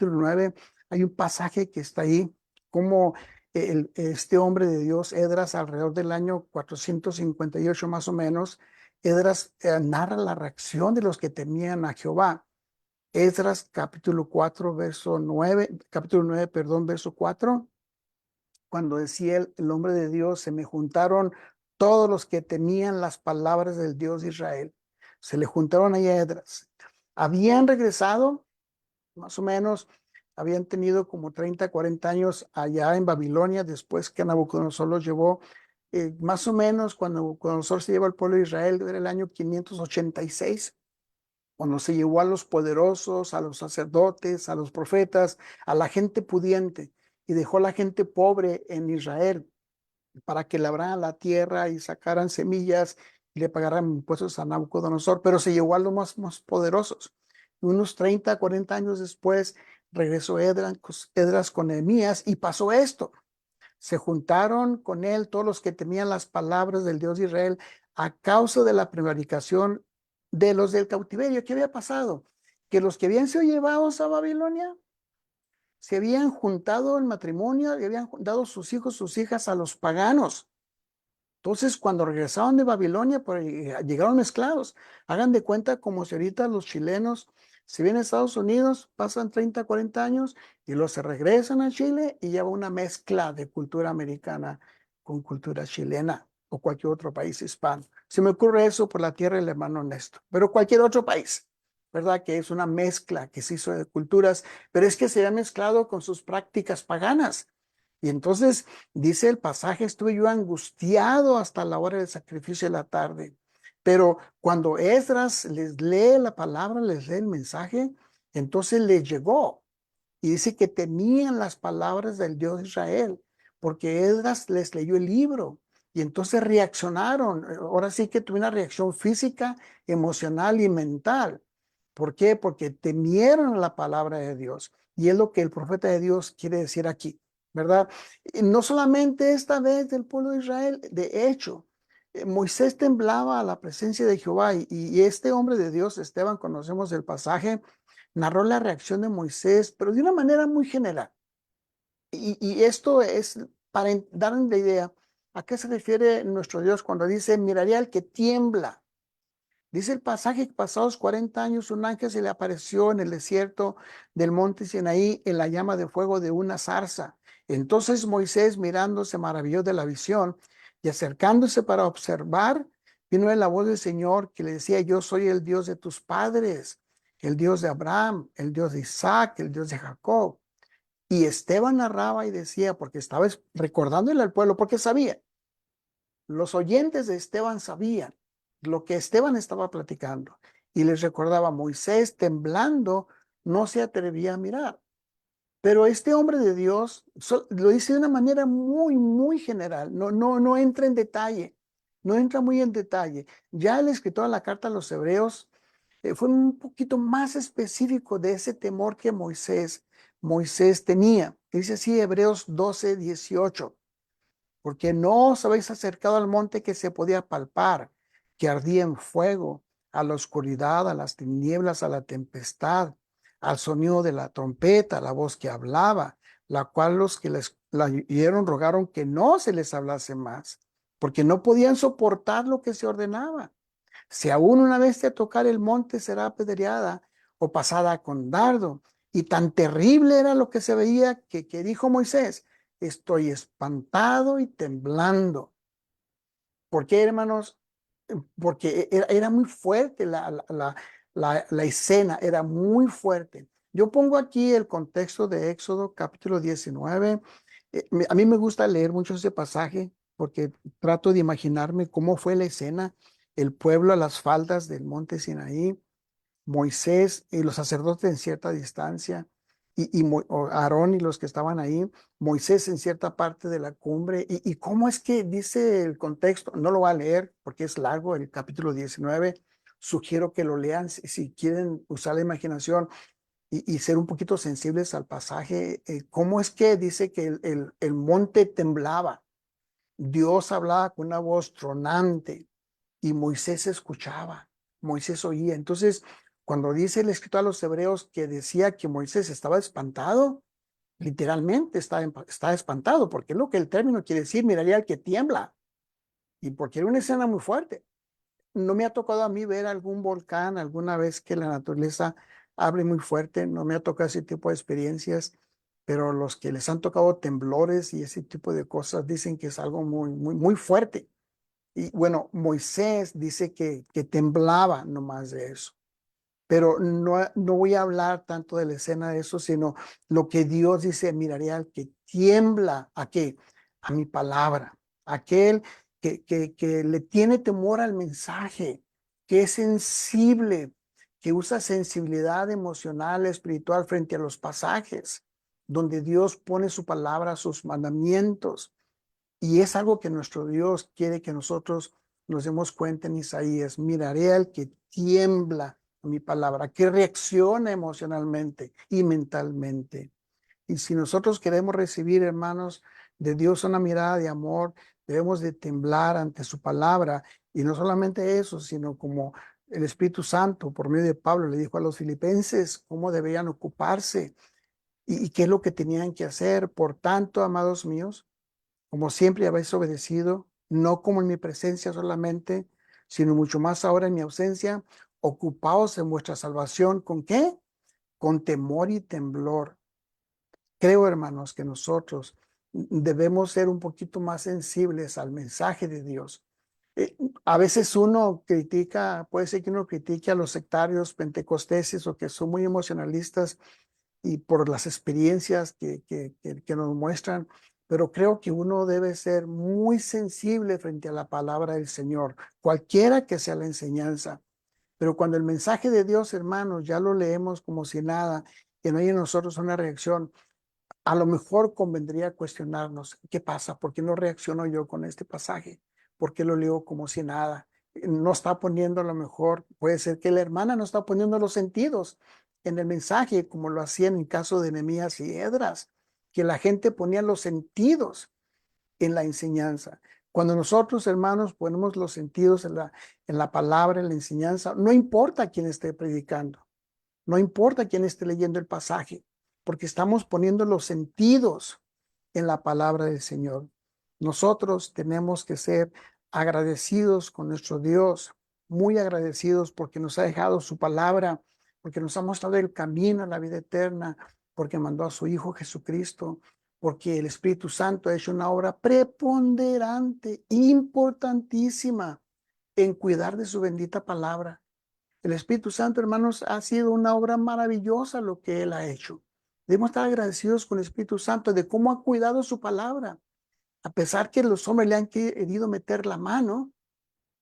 9. Hay un pasaje que está ahí, como este hombre de Dios, Esdras, alrededor del año 458 más o menos, Esdras narra la reacción de los que temían a Jehová. Esdras capítulo 4, verso 9, capítulo 9, perdón, verso 4, cuando decía el hombre de Dios, se me juntaron todos los que temían las palabras del Dios de Israel. Se le juntaron ahí a Esdras. Habían regresado, más o menos, habían tenido como 30, 40 años allá en Babilonia, después que Nabucodonosor los llevó, más o menos cuando Nabucodonosor se llevó al pueblo de Israel, era el año 586, cuando se llevó a los poderosos, a los sacerdotes, a los profetas, a la gente pudiente, y dejó a la gente pobre en Israel para que labraran la tierra y sacaran semillas y le pagaran impuestos a Nabucodonosor, pero se llevó a los más poderosos. Y unos 30, 40 años después regresó Esdras con Nehemías y pasó esto. Se juntaron con él todos los que temían las palabras del Dios de Israel a causa de la prevaricación de los del cautiverio. ¿Qué había pasado? Que los que habían sido llevados a Babilonia se habían juntado en matrimonio y habían dado sus hijos, sus hijas a los paganos. Entonces, cuando regresaron de Babilonia, pues, llegaron mezclados. Hagan de cuenta como si ahorita los chilenos se vienen a Estados Unidos, pasan 30, 40 años y los se regresan a Chile y lleva una mezcla de cultura americana con cultura chilena o cualquier otro país hispano. Se me ocurre eso por la tierra del hermano Néstor, pero cualquier otro país, ¿verdad? Que es una mezcla que se hizo de culturas, pero es que se ha mezclado con sus prácticas paganas. Y entonces dice el pasaje, estuve yo angustiado hasta la hora del sacrificio de la tarde. Pero cuando Esdras les lee la palabra, les lee el mensaje, entonces les llegó. Y dice que temían las palabras del Dios de Israel, porque Esdras les leyó el libro. Y entonces reaccionaron. Ahora sí que tuve una reacción física, emocional y mental. ¿Por qué? Porque temieron la palabra de Dios. Y es lo que el profeta de Dios quiere decir aquí, ¿verdad? Y no solamente esta vez del pueblo de Israel, de hecho, Moisés temblaba a la presencia de Jehová y este hombre de Dios, Esteban, conocemos el pasaje, narró la reacción de Moisés, pero de una manera muy general. Y esto es para dar la idea a qué se refiere nuestro Dios cuando dice, miraré al que tiembla. Dice el pasaje que pasados 40 años un ángel se le apareció en el desierto del monte Sinaí en la llama de fuego de una zarza. Entonces Moisés, mirando, se maravilló de la visión, y acercándose para observar, vino a él la voz del Señor que le decía: yo soy el Dios de tus padres, el Dios de Abraham, el Dios de Isaac, el Dios de Jacob. Y Esteban narraba y decía, porque estaba recordándole al pueblo, porque sabía, los oyentes de Esteban sabían lo que Esteban estaba platicando, y les recordaba: Moisés, temblando, no se atrevía a mirar. Pero este hombre de Dios lo dice de una manera muy, muy general. No entra en detalle. No entra muy en detalle. Ya el escritor de la carta a los Hebreos fue un poquito más específico de ese temor que Moisés tenía. Dice así, Hebreos 12:18: porque no os habéis acercado al monte que se podía palpar, que ardía en fuego, a la oscuridad, a las tinieblas, a la tempestad, al sonido de la trompeta, a la voz que hablaba, la cual los que la oyeron rogaron que no se les hablase más, porque no podían soportar lo que se ordenaba. Si aún una bestia tocar el monte será apedreada o pasada con dardo. Y tan terrible era lo que se veía que dijo Moisés: estoy espantado y temblando. ¿Por qué, hermanos? Porque era muy fuerte la escena, era muy fuerte. Yo pongo aquí el contexto de Éxodo capítulo 19. A mí me gusta leer mucho ese pasaje porque trato de imaginarme cómo fue la escena: el pueblo a las faldas del monte Sinaí, Moisés y los sacerdotes en cierta distancia, y Aarón y los que estaban ahí, Moisés en cierta parte de la cumbre. Y cómo es que dice el contexto. No lo voy a leer porque es largo el capítulo 19. Sugiero que lo lean si quieren usar la imaginación y ser un poquito sensibles al pasaje. Cómo es que dice que el monte temblaba, Dios hablaba con una voz tronante y Moisés escuchaba, Moisés oía. Entonces, cuando dice el escritor a los Hebreos que decía que Moisés estaba espantado, literalmente está espantado, porque es lo que el término quiere decir: miraría al que tiembla, y porque era una escena muy fuerte. No me ha tocado a mí ver algún volcán alguna vez que la naturaleza abre muy fuerte. No me ha tocado ese tipo de experiencias, pero los que les han tocado temblores y ese tipo de cosas dicen que es algo muy, muy, muy fuerte. Y bueno, Moisés dice que temblaba nomás de eso. Pero no voy a hablar tanto de la escena de eso, sino lo que Dios dice: miraré al que tiembla. ¿A qué? A mi palabra. Aquel que le tiene temor al mensaje, que es sensible, que usa sensibilidad emocional, espiritual frente a los pasajes donde Dios pone su palabra, sus mandamientos. Y es algo que nuestro Dios quiere que nosotros nos demos cuenta en Isaías: miraré al que tiembla a mi palabra, que reacciona emocionalmente y mentalmente. Y si nosotros queremos recibir, hermanos, de Dios una mirada de amor, debemos de temblar ante su palabra. Y no solamente eso, sino como el Espíritu Santo, por medio de Pablo, le dijo a los filipenses cómo deberían ocuparse y qué es lo que tenían que hacer. Por tanto, amados míos, como siempre habéis obedecido, no como en mi presencia solamente, sino mucho más ahora en mi ausencia, ocupaos en vuestra salvación. ¿Con qué? Con temor y temblor. Creo, hermanos, que nosotros debemos ser un poquito más sensibles al mensaje de Dios. A veces uno critica, puede ser que uno critique a los sectarios pentecosteses o que son muy emocionalistas y por las experiencias que nos muestran, pero creo que uno debe ser muy sensible frente a la palabra del Señor, cualquiera que sea la enseñanza. Pero cuando el mensaje de Dios, hermanos, ya lo leemos como si nada, que no hay en nosotros una reacción, a lo mejor convendría cuestionarnos: ¿qué pasa? ¿Por qué no reacciono yo con este pasaje? ¿Por qué lo leo como si nada? No está poniendo, a lo mejor, puede ser que la hermana no está poniendo los sentidos en el mensaje, como lo hacían en el caso de Nehemías y Esdras, que la gente ponía los sentidos en la enseñanza. Cuando nosotros, hermanos, ponemos los sentidos en la palabra, en la enseñanza, no importa quién esté predicando, no importa quién esté leyendo el pasaje, porque estamos poniendo los sentidos en la palabra del Señor. Nosotros tenemos que ser agradecidos con nuestro Dios, muy agradecidos, porque nos ha dejado su palabra, porque nos ha mostrado el camino a la vida eterna, porque mandó a su Hijo Jesucristo, porque el Espíritu Santo ha hecho una obra preponderante, importantísima en cuidar de su bendita palabra. El Espíritu Santo, hermanos, ha sido una obra maravillosa lo que Él ha hecho. Debemos estar agradecidos con el Espíritu Santo de cómo ha cuidado su palabra. A pesar que los hombres le han querido meter la mano,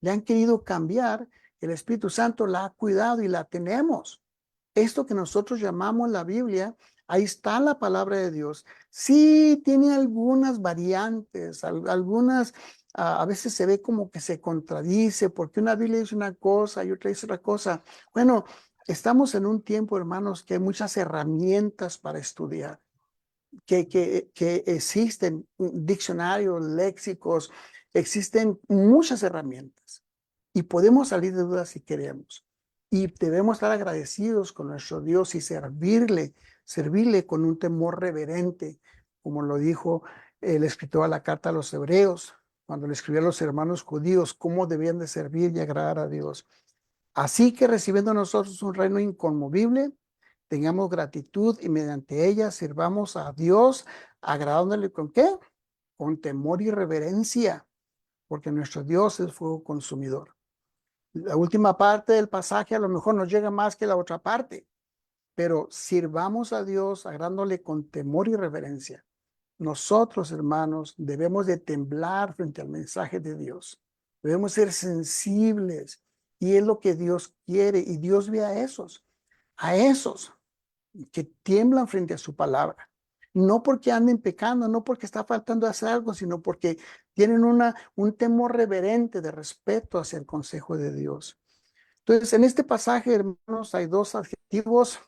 le han querido cambiar, el Espíritu Santo la ha cuidado y la tenemos. Esto que nosotros llamamos la Biblia, ahí está la palabra de Dios. Sí tiene algunas variantes, algunas, a veces se ve como que se contradice, porque una Biblia dice una cosa y otra dice otra cosa. Bueno, estamos en un tiempo, hermanos, que hay muchas herramientas para estudiar, que existen diccionarios, léxicos, existen muchas herramientas y podemos salir de dudas si queremos. Y debemos estar agradecidos con nuestro Dios y servirle con un temor reverente, como lo dijo el escritor a la carta a los Hebreos, cuando le escribió a los hermanos judíos cómo debían de servir y agradar a Dios. Así que recibiendo nosotros un reino inconmovible, tengamos gratitud y mediante ella sirvamos a Dios, agradándole ¿con qué? Con temor y reverencia, porque nuestro Dios es fuego consumidor. La última parte del pasaje a lo mejor nos llega más que la otra parte, pero sirvamos a Dios agradándole con temor y reverencia. Nosotros, hermanos, debemos de temblar frente al mensaje de Dios. Debemos ser sensibles y es lo que Dios quiere y Dios ve a esos que tiemblan frente a su palabra. No porque anden pecando, no porque está faltando hacer algo, sino porque tienen un temor reverente de respeto hacia el consejo de Dios. Entonces, en este pasaje, hermanos, hay dos adjetivos.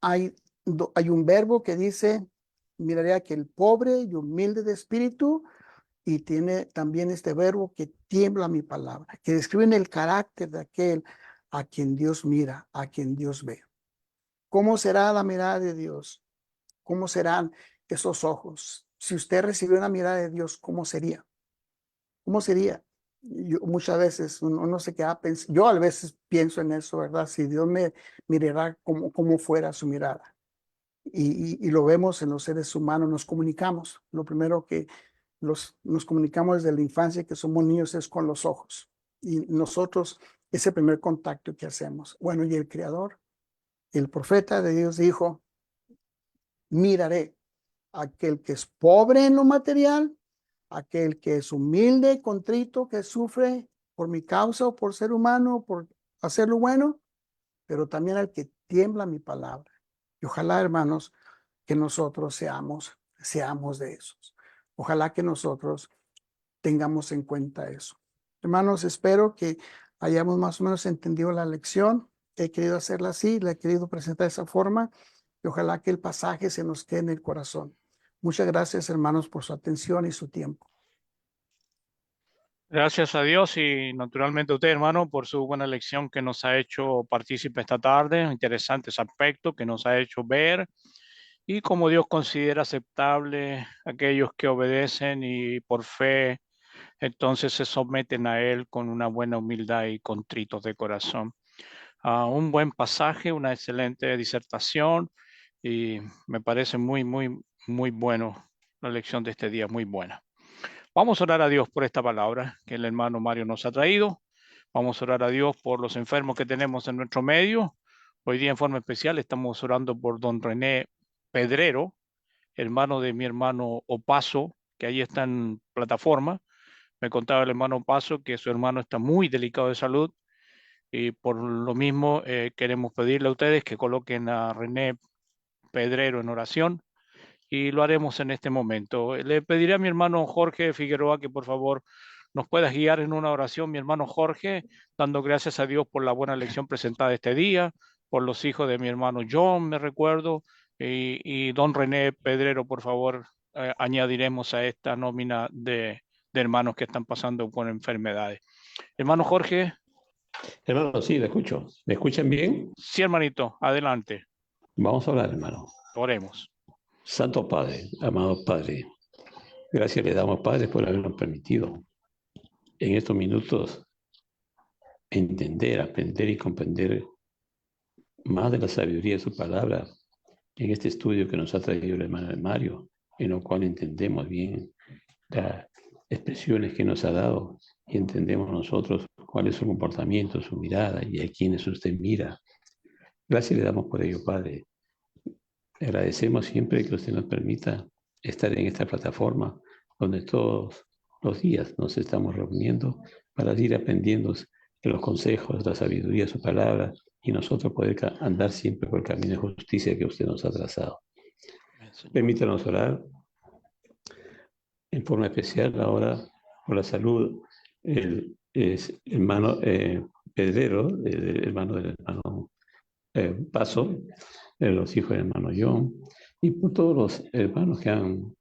Hay un verbo que dice, miraré a aquel pobre y humilde de espíritu, y tiene también este verbo que tiembla mi palabra, que describen el carácter de aquel a quien Dios mira, a quien Dios ve. ¿Cómo será la mirada de Dios? ¿Cómo serán esos ojos? Si usted recibió una mirada de Dios, ¿cómo sería? ¿Cómo sería? Muchas veces uno se queda pensando, yo a veces pienso en eso, ¿verdad? Si Dios me mirara como fuera su mirada. Y lo vemos en los seres humanos, nos comunicamos. Lo primero que nos comunicamos desde la infancia, que somos niños, es con los ojos. Y nosotros, ese primer contacto que hacemos. Bueno, y el Creador, el profeta de Dios dijo, miraré a aquel que es pobre en lo material, aquel que es humilde, contrito, que sufre por mi causa o por ser humano, por hacer lo bueno, pero también al que tiembla mi palabra. Y ojalá, hermanos, que nosotros seamos de esos. Ojalá que nosotros tengamos en cuenta eso. Hermanos, espero que hayamos más o menos entendido la lección. He querido hacerla así, la he querido presentar de esa forma y ojalá que el pasaje se nos quede en el corazón. Muchas gracias, hermanos, por su atención y su tiempo. Gracias a Dios y naturalmente a usted, hermano, por su buena lección que nos ha hecho partícipe esta tarde. Interesantes aspectos que nos ha hecho ver y cómo Dios considera aceptable aquellos que obedecen y por fe entonces se someten a Él con una buena humildad y contritos de corazón. Un buen pasaje, una excelente disertación y me parece muy, muy, muy bueno la lección de este día, muy buena. Vamos a orar a Dios por esta palabra que el hermano Mario nos ha traído. Vamos a orar a Dios por los enfermos que tenemos en nuestro medio. Hoy día en forma especial estamos orando por don René Pedrero, hermano de mi hermano Opaso, que ahí está en plataforma. Me contaba el hermano Opaso que su hermano está muy delicado de salud y por lo mismo queremos pedirle a ustedes que coloquen a René Pedrero en oración y lo haremos en este momento. Le pediré a mi hermano Jorge Figueroa que por favor nos pueda guiar en una oración, mi hermano Jorge, dando gracias a Dios por la buena lección presentada este día, por los hijos de mi hermano John, me recuerdo, y don René Pedrero, por favor, añadiremos a esta nómina de hermanos que están pasando por enfermedades. Hermano Jorge. Hermano, sí, le escucho. ¿Me escuchan bien? Sí, hermanito, adelante. Vamos a hablar, hermano. Oremos. Santo Padre, amado Padre, gracias le damos, Padre, por habernos permitido en estos minutos entender, aprender y comprender más de la sabiduría de su palabra en este estudio que nos ha traído el hermano Mario, en lo cual entendemos bien las expresiones que nos ha dado y entendemos nosotros cuál es su comportamiento, su mirada y a quiénes usted mira. Gracias le damos por ello, Padre. Agradecemos siempre que usted nos permita estar en esta plataforma donde todos los días nos estamos reuniendo para ir aprendiendo de los consejos, la sabiduría, su palabra y nosotros poder andar siempre por el camino de justicia que usted nos ha trazado. Permítanos orar en forma especial ahora por la salud el hermano Pedrero, el hermano del hermano Paso, los hijos del hermano John, y por todos los hermanos que han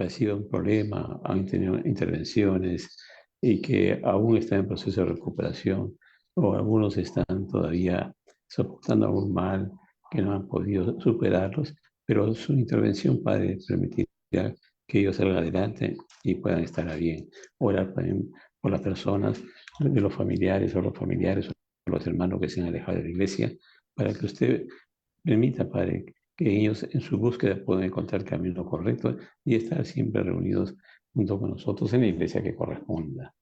sido un problema, han tenido intervenciones y que aún están en proceso de recuperación, o algunos están todavía soportando algún mal que no han podido superarlos, pero su intervención, Padre, permitirá que ellos salgan adelante y puedan estar bien. Orar también por las personas, de los familiares o los hermanos que se han alejado de la iglesia, para que usted permita, Padre, que ellos en su búsqueda puedan encontrar el camino correcto y estar siempre reunidos junto con nosotros en la iglesia que corresponda.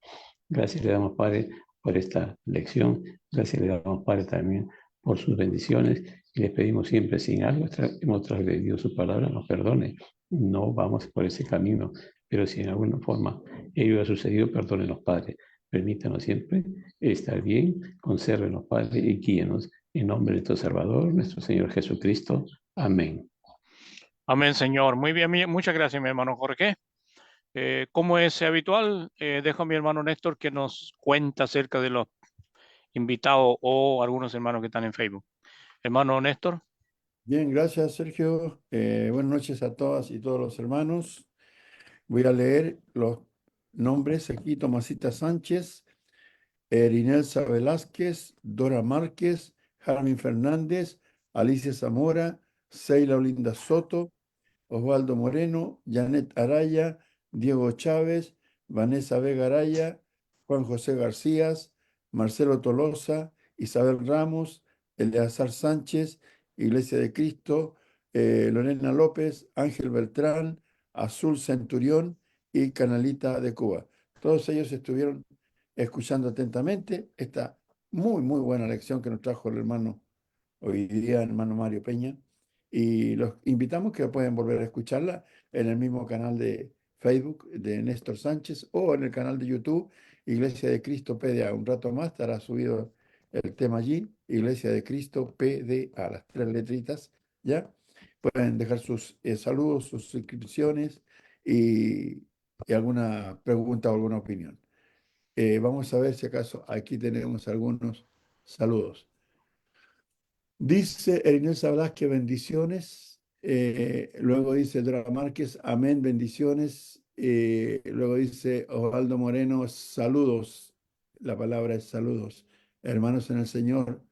Gracias le damos, Padre, por esta lección. Gracias le damos, Padre, también por sus bendiciones y les pedimos siempre, si en algo hemos transgredido su palabra, nos perdone. No vamos por ese camino, pero si en alguna forma ello ha sucedido, perdónenos, Padre. Permítanos siempre estar bien, consérvenos, Padre, y guíenos en nombre de nuestro Salvador, nuestro Señor Jesucristo. Amén. Amén, Señor. Muy bien, muchas gracias, mi hermano Jorge. Como es habitual, dejo a mi hermano Néstor que nos cuenta acerca de los invitados o algunos hermanos que están en Facebook. Hermano Néstor. Bien, gracias, Sergio. Buenas noches a todas y todos los hermanos. Voy a leer los nombres aquí: Tomasita Sánchez, Erinelsa Velázquez, Dora Márquez, Jarmin Fernández, Alicia Zamora, Seila Olinda Soto, Osvaldo Moreno, Janet Araya, Diego Chávez, Vanessa Vega Araya, Juan José García, Marcelo Tolosa, Isabel Ramos, Eleazar Sánchez, Iglesia de Cristo, Lorena López, Ángel Beltrán, Azul Centurión y Canalita de Cuba. Todos ellos estuvieron escuchando atentamente esta muy buena lección que nos trajo el hermano hoy día, hermano Mario Peña. Y los invitamos que pueden volver a escucharla en el mismo canal de Facebook de Néstor Sánchez o en el canal de YouTube Iglesia de Cristo PDA. Un rato más estará subido el tema allí, Iglesia de Cristo PDA, las 3 letritas, ¿ya? Pueden dejar sus saludos, sus suscripciones y alguna pregunta o alguna opinión. Vamos a ver si acaso aquí tenemos algunos saludos. Dice Erinelsa Velázquez, bendiciones. Luego dice Dora Márquez, amén, bendiciones. Luego dice Osvaldo Moreno, saludos. La palabra es saludos. Hermanos en el Señor,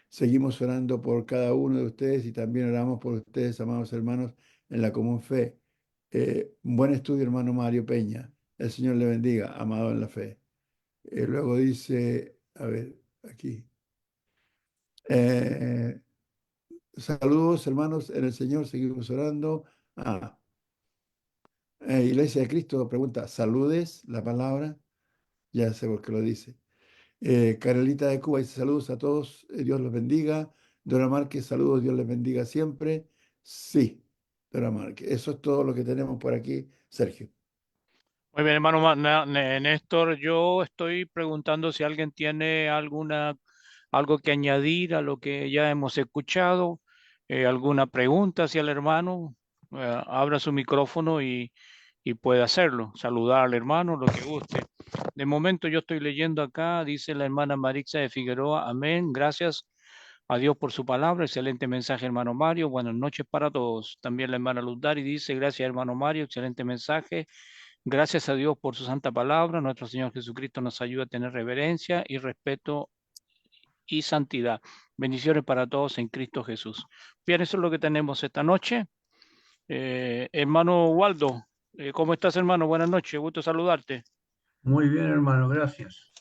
seguimos orando por cada uno de ustedes y también oramos por ustedes, amados hermanos, en la común fe. Buen estudio, hermano Mario Peña. El Señor le bendiga, amado en la fe. Luego dice, a ver, aquí. Saludos, hermanos, en el Señor, seguimos orando. Iglesia de Cristo pregunta, ¿saludes la palabra? Ya sé por qué lo dice. Carolita de Cuba dice, saludos a todos, Dios los bendiga. Dora Márquez, saludos, Dios les bendiga siempre. Sí, Dora Márquez. Eso es todo lo que tenemos por aquí, Sergio. Muy bien, hermano Néstor, yo estoy preguntando si alguien tiene algo que añadir a lo que ya hemos escuchado, alguna pregunta hacia el hermano, abra su micrófono y puede hacerlo, saludar al hermano, lo que guste. De momento yo estoy leyendo acá, dice la hermana Marixa de Figueroa, amén, gracias a Dios por su palabra, excelente mensaje, hermano Mario, buenas noches para todos. También la hermana Luzdari dice, gracias, hermano Mario, excelente mensaje. Gracias a Dios por su santa palabra. Nuestro Señor Jesucristo nos ayuda a tener reverencia y respeto y santidad. Bendiciones para todos en Cristo Jesús. Bien, eso es lo que tenemos esta noche. Hermano Waldo, ¿cómo estás, hermano? Buenas noches, gusto saludarte. Muy bien, hermano, gracias.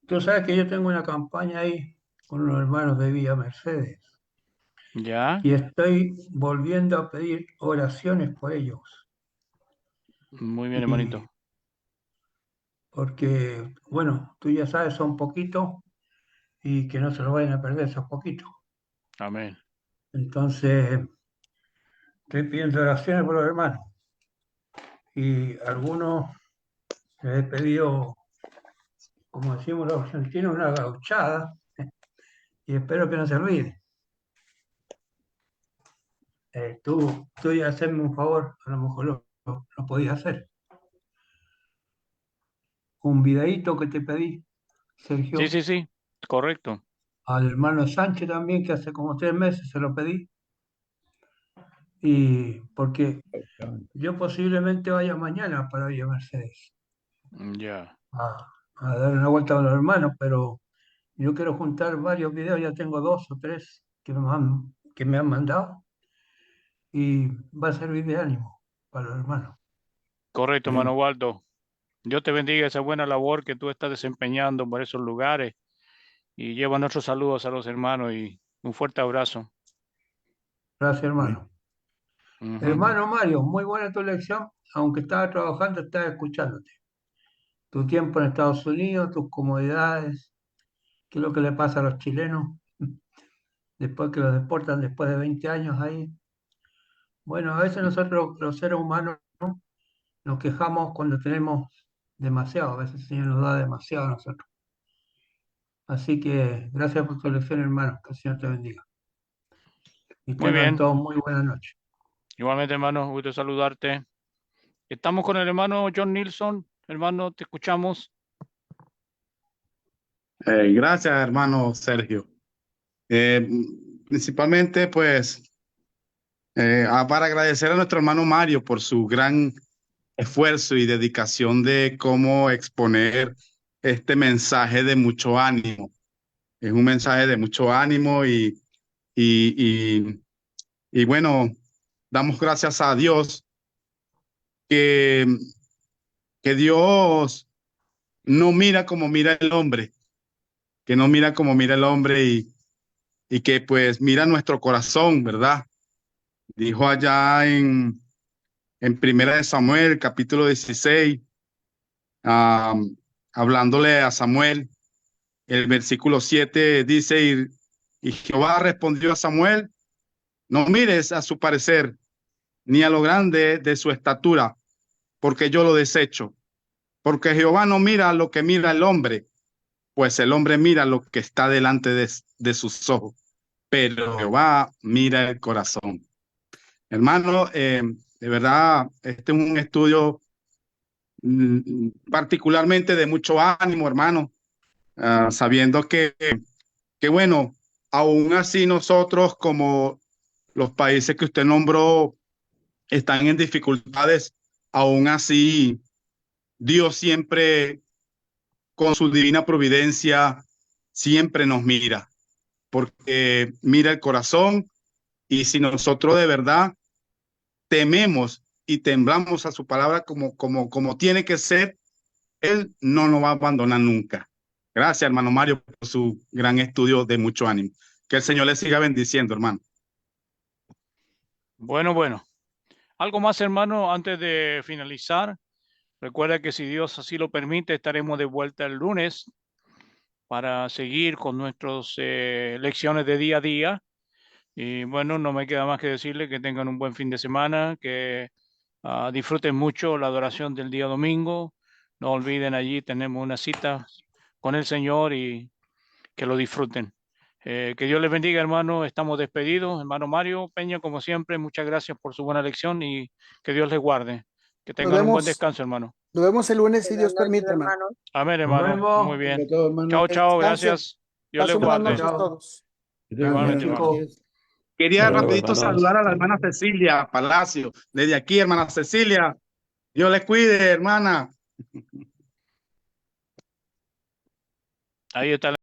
Tú sabes que yo tengo una campaña ahí con los hermanos de Villa Mercedes. Ya, y estoy volviendo a pedir oraciones por ellos, muy bien, y hermanito. porque, bueno, tú ya sabes, son poquitos y que no se lo vayan a perder esos poquitos. Amén. Entonces, estoy pidiendo oraciones por los hermanos y algunos les he pedido, como decimos los argentinos, una gauchada y espero que no se olviden. Tú ya hacerme un favor, a lo mejor lo podías hacer. Un videíto que te pedí, Sí, Sergio, sí, sí, correcto. al hermano Sánchez también, que hace como 3 meses se lo pedí, y porque yo posiblemente vaya mañana para Villa Mercedes Ya, a dar una vuelta a los hermanos, pero yo quiero juntar varios videos, ya tengo 2 o 3 que me han mandado, y va a servir de ánimo para los hermanos. correcto, hermano Amén. Waldo. Dios te bendiga esa buena labor que tú estás desempeñando por esos lugares y lleva nuestros saludos a los hermanos y un fuerte abrazo. Gracias, Amén. hermano. Ujú. Hermano Mario, muy buena tu lección, aunque estaba trabajando, estaba escuchándote. Tu tiempo en Estados Unidos, tus comodidades, qué es lo que le pasa a los chilenos después que los deportan después de 20 años ahí. Bueno, a veces nosotros los seres humanos nos quejamos cuando tenemos demasiado, a veces el Señor nos da demasiado a nosotros. Así que gracias por tu lección, hermano, que el Señor te bendiga. Y Muy tengan bien, todos muy buena noche. igualmente, hermano, gusto saludarte. Estamos con el hermano John Nilsson. Hermano, te escuchamos. Gracias, hermano Sergio. Eh, Principalmente, pues, para agradecer a nuestro hermano Mario por su gran esfuerzo y dedicación de cómo exponer este mensaje de mucho ánimo. Es un mensaje de mucho ánimo y, y, y bueno, damos gracias a Dios que, que Dios no mira como mira el hombre, que no mira como mira el hombre y que pues mira nuestro corazón, ¿verdad? Dijo allá en Primera de Samuel, capítulo 16, hablándole a Samuel, el versículo 7 dice, y Jehová respondió a Samuel, no mires a su parecer, ni a lo grande de su estatura, porque yo lo desecho. Porque Jehová no mira lo que mira el hombre, pues el hombre mira lo que está delante de sus ojos, pero Jehová mira el corazón. Hermano, de verdad, este es un estudio particularmente de mucho ánimo, hermano, sabiendo que, bueno, aún así nosotros como los países que usted nombró están en dificultades, aún así Dios siempre con su divina providencia siempre nos mira, porque mira el corazón y si nosotros de verdad tememos y temblamos a su palabra como tiene que ser, Él no nos va a abandonar nunca. Gracias, hermano Mario, por su gran estudio de mucho ánimo. Que el Señor le siga bendiciendo, hermano. Bueno, bueno. Algo más, hermano, antes de finalizar. Recuerda que si Dios así lo permite, estaremos de vuelta el lunes para seguir con nuestras lecciones de día a día. Y bueno, no me queda más que decirle que tengan un buen fin de semana, que disfruten mucho la adoración del día domingo. No olviden, allí tenemos una cita con el Señor y que lo disfruten. Que Dios les bendiga, hermano. Estamos despedidos. Hermano Mario Peña, como siempre, muchas gracias por su buena lección y que Dios les guarde. Que Nos tengan un buen vemos, descanso, hermano. nos vemos el lunes si Buenas Dios noches, permite, hermano. hermanos. Amén, Nos hermano. Muy vemos. Venga bien. todo, hermano. Chao, Que chao. descansen. Gracias. Dios les Pasen buenas guarde. noches Chao. todos. Que tengan Igualmente, buenas Gracias, hermano. chicos. noches. Quería Hasta luego, rapidito hermanos. saludar a la hermana Cecilia Palacio. Desde aquí, hermana Cecilia. Dios les cuide, hermana. Ahí está.